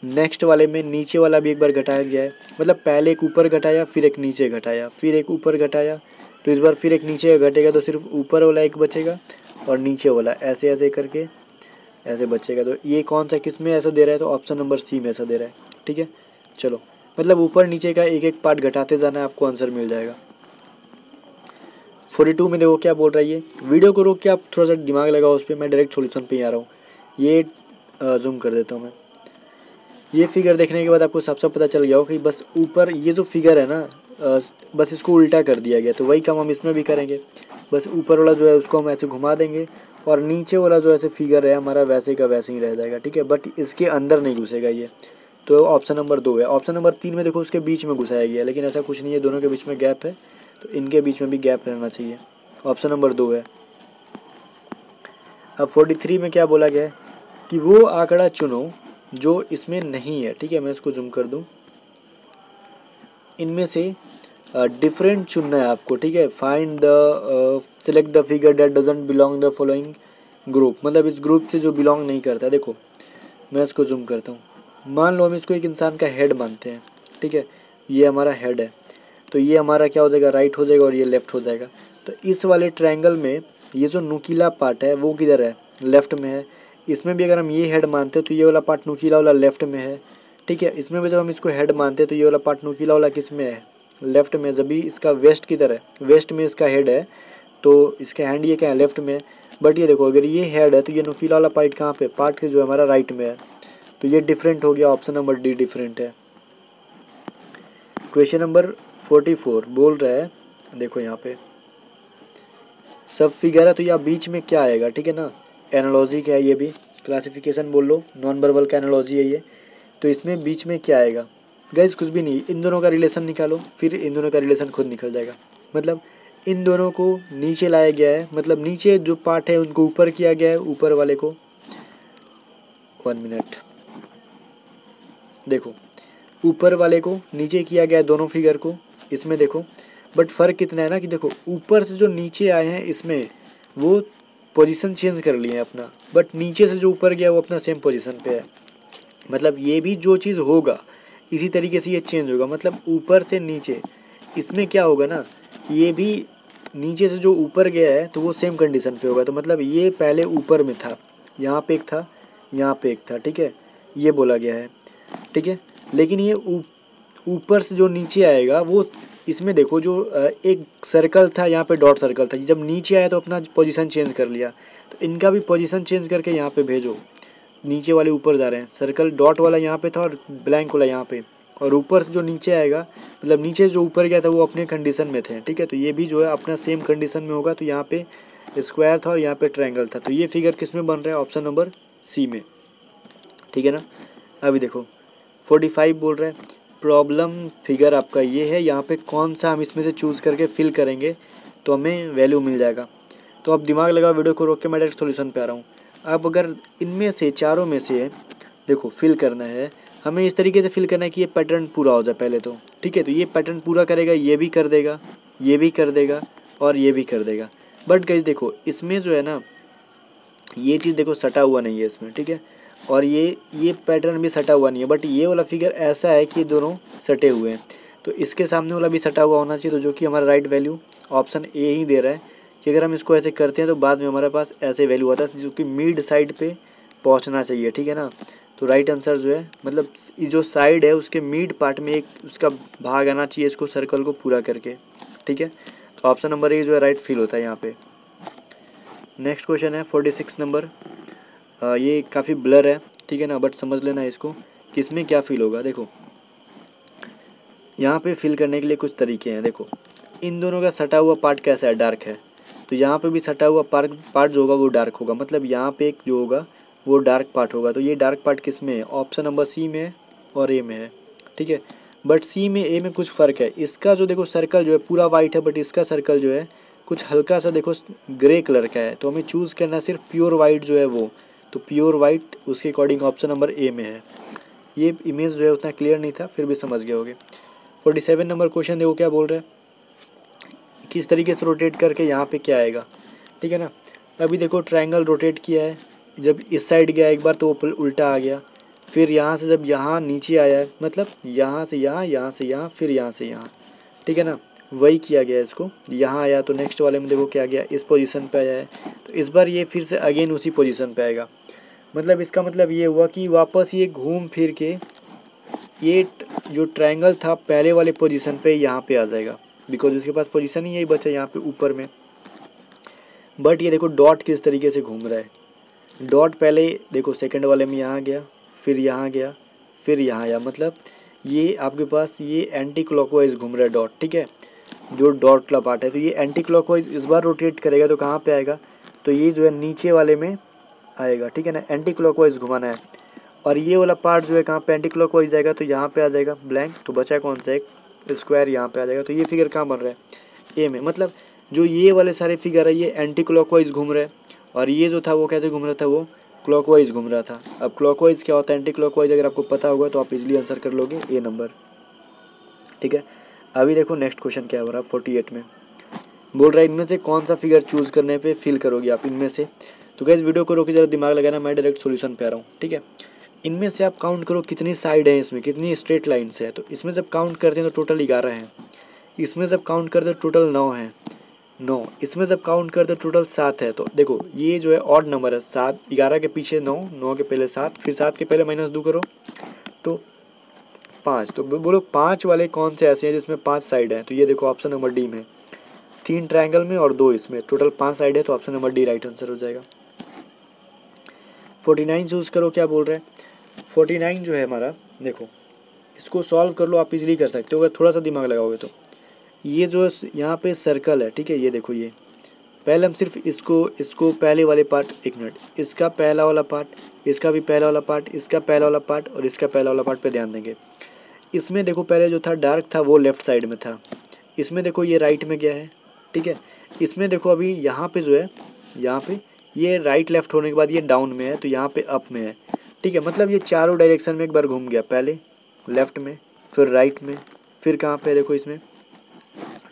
नेक्स्ट वाले में नीचे वाला भी एक बार घटाया गया है, मतलब पहले एक ऊपर घटाया फिर एक नीचे घटाया फिर एक ऊपर घटाया, तो इस बार फिर एक नीचे घटेगा, तो सिर्फ ऊपर वाला एक बचेगा और नीचे वाला ऐसे ऐसे करके ऐसे बचेगा। तो ये कौन सा किस में ऐसा दे रहा है, तो ऑप्शन नंबर सी में ऐसा दे रहा है, ठीक है। चलो मतलब ऊपर नीचे का एक एक पार्ट घटाते जाना है, आपको आंसर मिल जाएगा। 42 में देखो क्या बोल रहा है ये। वीडियो को रोक के आप थोड़ा सा दिमाग लगाओ उस पर, मैं डायरेक्ट सोल्यूशन पे ही आ रहा हूँ। ये जूम कर देता हूँ मैं। ये फिगर देखने के बाद आपको साफ साफ पता चल गया हो कि बस ऊपर ये जो फिगर है ना, बस इसको उल्टा कर दिया गया। तो वही काम हम इसमें भी करेंगे। बस ऊपर वाला जो है उसको हम ऐसे घुमा देंगे और नीचे वाला जो ऐसे फिगर है हमारा वैसे का वैसे ही रह जाएगा, ठीक है। बट इसके अंदर नहीं घुसेगा ये। तो ऑप्शन नंबर 2 है। ऑप्शन नंबर 3 में देखो उसके बीच में घुसाया गया है, लेकिन ऐसा कुछ नहीं है, दोनों के बीच में गैप है, तो इनके बीच में भी गैप रहना चाहिए। ऑप्शन नंबर 2 है। अब 43 में क्या बोला गया है कि वो आंकड़ा चुनो जो इसमें नहीं है, ठीक है। मैं इसको जूम कर दूं। इनमें से डिफरेंट चुनना है आपको, ठीक है। Find the select the figure that doesn't belong the following group, मतलब इस ग्रुप से जो बिलोंग नहीं करता। देखो मैं इसको जूम करता हूँ। मान लो हम इसको एक इंसान का हेड मानते हैं, ठीक है। ये हमारा हेड है, तो ये हमारा क्या हो जाएगा, राइट हो जाएगा और ये लेफ्ट हो जाएगा। तो इस वाले ट्रायंगल में ये जो नुकीला पार्ट है वो किधर है, लेफ्ट में है। इसमें भी अगर हम ये हेड मानते हैं तो ये वाला पार्ट नुकीला वाला लेफ्ट में है, ठीक है। इसमें भी जब हम इसको हेड मानते हैं तो ये वाला पार्ट नुकीला वाला किस में है, लेफ्ट में। जब भी इसका वेस्ट किधर है, वेस्ट में इसका हेड है, तो इसका हैंड ये क्या है, लेफ्ट में। बट ये देखो अगर ये हेड है तो ये नुकीला वाला पार्ट कहाँ पे, पार्ट के जो है हमारा राइट में है। तो ये डिफरेंट हो गया, ऑप्शन नंबर डी डिफरेंट है। क्वेश्चन नंबर 44 बोल रहा है, देखो यहाँ पे सब फिगर है, तो यहाँ बीच में क्या आएगा, ठीक है ना। एनालॉजी क्या है, ये भी क्लासिफिकेशन बोल लो, नॉन वर्बल का एनालॉजी है ये। तो इसमें बीच में क्या आएगा गाइस, कुछ भी नहीं। इन दोनों का रिलेशन निकालो, फिर इन दोनों का रिलेशन खुद निकल जाएगा। मतलब इन दोनों को नीचे लाया गया है, मतलब नीचे जो पार्ट है उनको ऊपर किया गया है, ऊपर वाले को। 1 मिनट, देखो ऊपर वाले को नीचे किया गया है, दोनों फिगर को। इसमें देखो बट फ़र्क कितना है ना कि देखो ऊपर से जो नीचे आए हैं इसमें वो पोजीशन चेंज कर लिए हैं अपना, बट नीचे से जो ऊपर गया वो अपना सेम पोजीशन पे है। मतलब ये भी जो चीज़ होगा इसी तरीके से ये चेंज होगा। मतलब ऊपर से नीचे इसमें क्या होगा ना, ये भी नीचे से जो ऊपर गया है तो वो सेम कंडीशन पे होगा। तो मतलब ये पहले ऊपर में था, यहाँ पे एक था, यहाँ पे एक था, ठीक है, ये बोला गया है, ठीक है। लेकिन ये ऊपर से जो नीचे आएगा वो, इसमें देखो जो एक सर्कल था यहाँ पे, डॉट सर्कल था, जब नीचे आया तो अपना पोजीशन चेंज कर लिया। तो इनका भी पोजीशन चेंज करके यहाँ पे भेजो। नीचे वाले ऊपर जा रहे हैं, सर्कल डॉट वाला यहाँ पे था और ब्लैंक वाला यहाँ पे, और ऊपर से जो नीचे आएगा मतलब नीचे जो ऊपर गया था वो अपने कंडीशन में थे, ठीक है। तो ये भी जो है अपना सेम कंडीशन में होगा। तो यहाँ पे स्क्वायर था और यहाँ पे ट्रायंगल था, तो ये फिगर किस में बन रहा है, ऑप्शन नंबर सी में, ठीक है ना। अभी देखो 45 बोल रहा है प्रॉब्लम फिगर आपका ये है, यहाँ पे कौन सा हम इसमें से चूज़ करके फिल करेंगे तो हमें वैल्यू मिल जाएगा। तो अब दिमाग लगाओ, वीडियो को रोक के मैं डायरेक्ट सोल्यूशन पे आ रहा हूँ। अब अगर इनमें से चारों में से देखो फिल करना है, हमें इस तरीके से फिल करना है कि ये पैटर्न पूरा हो जाए पहले तो, ठीक है। तो ये पैटर्न पूरा करेगा, ये भी कर देगा, ये भी कर देगा और ये भी कर देगा। बट गाइस देखो इसमें जो है ना ये चीज़ देखो सटा हुआ नहीं है इसमें, ठीक है। और ये पैटर्न भी सटा हुआ नहीं है, बट ये वाला फिगर ऐसा है कि दोनों सटे हुए हैं। तो इसके सामने वाला भी सटा हुआ होना चाहिए, तो जो कि हमारा राइट वैल्यू ऑप्शन ए ही दे रहा है कि अगर हम इसको ऐसे करते हैं तो बाद में हमारे पास ऐसे वैल्यू आता है जो कि मिड साइड पे पहुंचना चाहिए, ठीक है ना। तो राइट आंसर जो है मतलब जो साइड है उसके मिड पार्ट में एक उसका भाग आना चाहिए इसको सर्कल को पूरा करके, ठीक है। तो ऑप्शन नंबर ए जो है राइट फिल होता है यहाँ पे। नेक्स्ट क्वेश्चन है 46 नंबर। ये काफ़ी ब्लर है, ठीक है ना, बट समझ लेना इसको कि इसमें क्या फिल होगा। देखो यहाँ पे फिल करने के लिए कुछ तरीके हैं। देखो इन दोनों का सटा हुआ पार्ट कैसा है, डार्क है, तो यहाँ पे भी सटा हुआ पार्ट जो होगा वो डार्क होगा। मतलब यहाँ पे एक जो होगा वो डार्क पार्ट होगा। तो ये डार्क पार्ट किस में है, ऑप्शन नंबर सी में है और ए में है, ठीक है। बट सी में ए में कुछ फ़र्क है। इसका जो देखो सर्कल जो है पूरा वाइट है, बट इसका सर्कल जो है कुछ हल्का सा देखो ग्रे कलर का है। तो हमें चूज़ करना सिर्फ प्योर वाइट जो है वो, तो प्योर वाइट उसके अकॉर्डिंग ऑप्शन नंबर ए में है। ये इमेज जो है उतना क्लियर नहीं था, फिर भी समझ गए होगे। 47 नंबर क्वेश्चन देखो क्या बोल रहा है, किस तरीके से रोटेट करके यहाँ पे क्या आएगा, ठीक है ना। अभी देखो ट्रायंगल रोटेट किया है, जब इस साइड गया एक बार तो वो उल्टा आ गया, फिर यहाँ से जब यहाँ नीचे आया है मतलब यहाँ से यहाँ, यहाँ से यहाँ, फिर यहाँ से यहाँ, ठीक है ना, वही किया गया है। इसको यहाँ आया तो नेक्स्ट वाले में देखो क्या गया, इस पोजीशन पे आया है, तो इस बार ये फिर से अगेन उसी पोजीशन पे आएगा। मतलब इसका मतलब ये हुआ कि वापस ये घूम फिर के ये जो ट्रायंगल था पहले वाले पोजीशन पे यहाँ पे आ जाएगा, बिकॉज उसके पास पोजीशन ही यही बचा यहाँ पे ऊपर में, बट ये देखो डॉट किस तरीके से घूम रहा है। डॉट पहले देखो सेकंड वाले में यहाँ गया, फिर यहाँ गया, फिर यहाँ आया, मतलब ये आपके पास ये एंटी क्लॉकवाइज घूम रहा है डॉट, ठीक है, जो डॉट वाला पार्ट है। तो ये एंटी क्लॉकवाइज इस बार रोटेट करेगा तो कहाँ पे आएगा, तो ये जो है नीचे वाले में आएगा, ठीक है ना, एंटी क्लॉकवाइज घुमाना है। और ये वाला पार्ट जो है कहाँ पे एंटी क्लॉकवाइज आएगा, तो यहाँ पे आ जाएगा ब्लैंक, तो बचा कौन सा एक स्क्वायर यहाँ पे आ जाएगा। तो ये फिगर कहाँ बन रहा है, ए में, मतलब जो ये वाले सारे फिगर है ये एंटी क्लॉकवाइज घूम रहे हैं, और ये जो था वो कैसे घूम रहा था, वो क्लॉकवाइज घूम रहा था। अब क्लॉकवाइज क्या होता है, एंटी क्लॉकवाइज अगर आपको पता होगा तो आप इजीली आंसर कर लोगे ए नंबर, ठीक है। अभी देखो नेक्स्ट क्वेश्चन क्या हो रहा है 48 में, बोल रहा है इनमें से कौन सा फिगर चूज़ करने पे फिल करोगे आप इनमें से। तो गाइस वीडियो को रोके जरा दिमाग लगाना, मैं डायरेक्ट सॉल्यूशन पे आ रहा हूँ, ठीक है। इनमें से आप काउंट करो कितनी साइड है इसमें, कितनी स्ट्रेट लाइन्स है। तो इसमें जब काउंट करते हैं तो टोटल 11 है, इसमें जब काउंट करते हैं टोटल 9 है, 9, इसमें जब काउंट करते हैं टोटल 7 है। तो देखो ये जो है ऑड नंबर है, 7, 11 के पीछे 9, 9 के पहले 7, फिर 7 के पहले -2 करो तो 5। तो बोलो 5 वाले कौन से ऐसे हैं जिसमें 5 साइड हैं। तो ये देखो ऑप्शन नंबर डी में 3 ट्रायंगल में और 2 इसमें, टोटल 5 साइड है, तो option number D right answer हो जाएगा। 49 चूज़ करो, क्या बोल रहे हैं 49 जो है हमारा, देखो इसको सॉल्व कर लो, आप इजीली कर सकते हो अगर थोड़ा सा दिमाग लगाओगे तो। ये जो यहाँ पे सर्कल है, ठीक है, ये देखो ये पहले हम सिर्फ इसको पहले वाले पार्ट, एक मिनट, इसका पहला वाला पार्ट, इसका भी पहला वाला पार्ट, इसका पहला वाला पार्ट और इसका पहला वाला पार्ट पे ध्यान देंगे। इसमें देखो पहले जो था डार्क था वो लेफ़्ट साइड में था, इसमें देखो ये राइट में गया है, ठीक है। इसमें देखो अभी यहाँ पे जो है, यहाँ पे ये राइट लेफ्ट होने के बाद ये डाउन में है, तो यहाँ पे अप में है, ठीक है। मतलब ये चारों डायरेक्शन में एक बार घूम गया, पहले लेफ़्ट में, फिर राइट में, फिर कहाँ पे देखो इसमें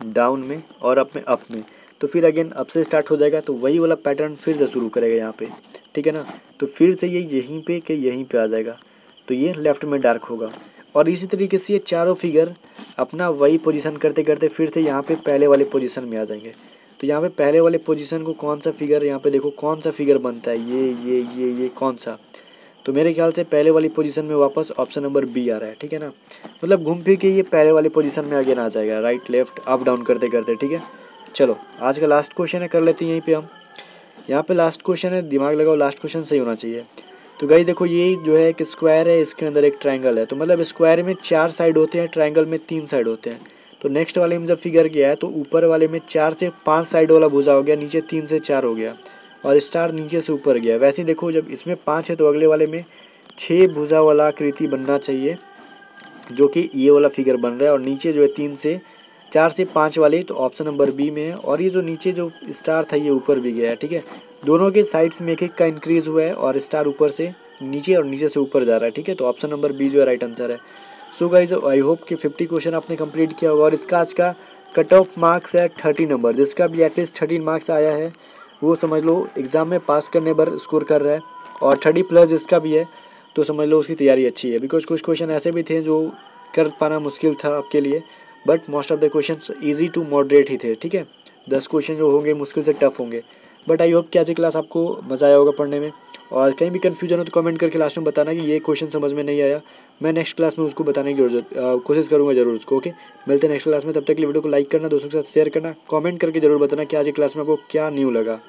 डाउन में और अप में, तो फिर अगेन अप से स्टार्ट हो जाएगा। तो वही वाला पैटर्न फिर से शुरू करेगा यहाँ पे, ठीक है ना। तो फिर से ये यहीं पे के यहीं पे आ जाएगा, तो ये लेफ़्ट में डार्क होगा। और इसी तरीके से ये चारों फिगर अपना वही पोजीशन करते करते फिर से यहाँ पे पहले वाले पोजीशन में आ जाएंगे। तो यहाँ पे पहले वाले पोजीशन को कौन सा फिगर, यहाँ पे देखो कौन सा फिगर बनता है, ये कौन सा, तो मेरे ख्याल से पहले वाली पोजीशन में वापस ऑप्शन नंबर बी आ रहा है, ठीक है ना। मतलब घूम फिर के ये पहले वाली पोजीशन में अगेन आ जाएगा, राइट लेफ्ट अप डाउन करते करते, ठीक है। चलो आज का लास्ट क्वेश्चन है, कर लेते हैं यहीं पे हम। यहाँ पे लास्ट क्वेश्चन है, दिमाग लगाओ, लास्ट क्वेश्चन सही होना चाहिए। तो गाइस देखो ये जो है एक स्क्वायर है, इसके अंदर एक ट्रायंगल है, तो मतलब स्क्वायर में 4 साइड होते हैं, ट्रायंगल में 3 साइड होते हैं। तो नेक्स्ट वाले में जब फिगर गया है तो ऊपर वाले में 4 से 5 साइड वाला भुजा हो गया, नीचे 3 से 4 हो गया, और स्टार नीचे से ऊपर गया। वैसे ही देखो जब इसमें 5 है तो अगले वाले में 6 भुजा वाला आकृति बनना चाहिए, जो कि ये वाला फिगर बन रहा है। और नीचे जो है 4 से 5 वाले, तो ऑप्शन नंबर बी में है। और ये जो नीचे जो स्टार था ये ऊपर भी गया है, ठीक है। दोनों के साइड्स में एक का इंक्रीज हुआ है, और स्टार ऊपर से नीचे और नीचे से ऊपर जा रहा है, ठीक है। तो ऑप्शन नंबर बी जो है राइट आंसर है। सो गाइज आई होप कि 50 क्वेश्चन आपने कंप्लीट किया होगा, और इसका आज का कट ऑफ मार्क्स है 30 नंबर। जिसका भी एटलीस्ट 13 मार्क्स आया है वो समझ लो एग्ज़ाम में पास करने पर स्कोर कर रहा है, और 30+ जिसका भी है तो समझ लो उसकी तैयारी अच्छी है। बिकॉज कुछ क्वेश्चन ऐसे भी थे जो कर पाना मुश्किल था आपके लिए, but most of the questions easy to moderate ही थे, ठीक है। 10 क्वेश्चन जो होंगे मुश्किल से टफ होंगे, बट आई होप कि आज की क्लास आपको मज़ा आया होगा पढ़ने में। और कहीं भी कन्फ्यूजन हो तो कमेंट करके लास्ट में बताना कि ये क्वेश्चन समझ में नहीं आया, मैं नेक्स्ट क्लास में उसको बताने की कोशिश करूँगा ज़रूर उसको। ओके, मिलते हैं नेक्स्ट क्लास में, तब तक के लिए वीडियो को लाइक करना, दोस्तों के साथ शेयर करना, कमेंट करके जरूर बताना कि आज की क्लास में आपको क्या न्यू लगा।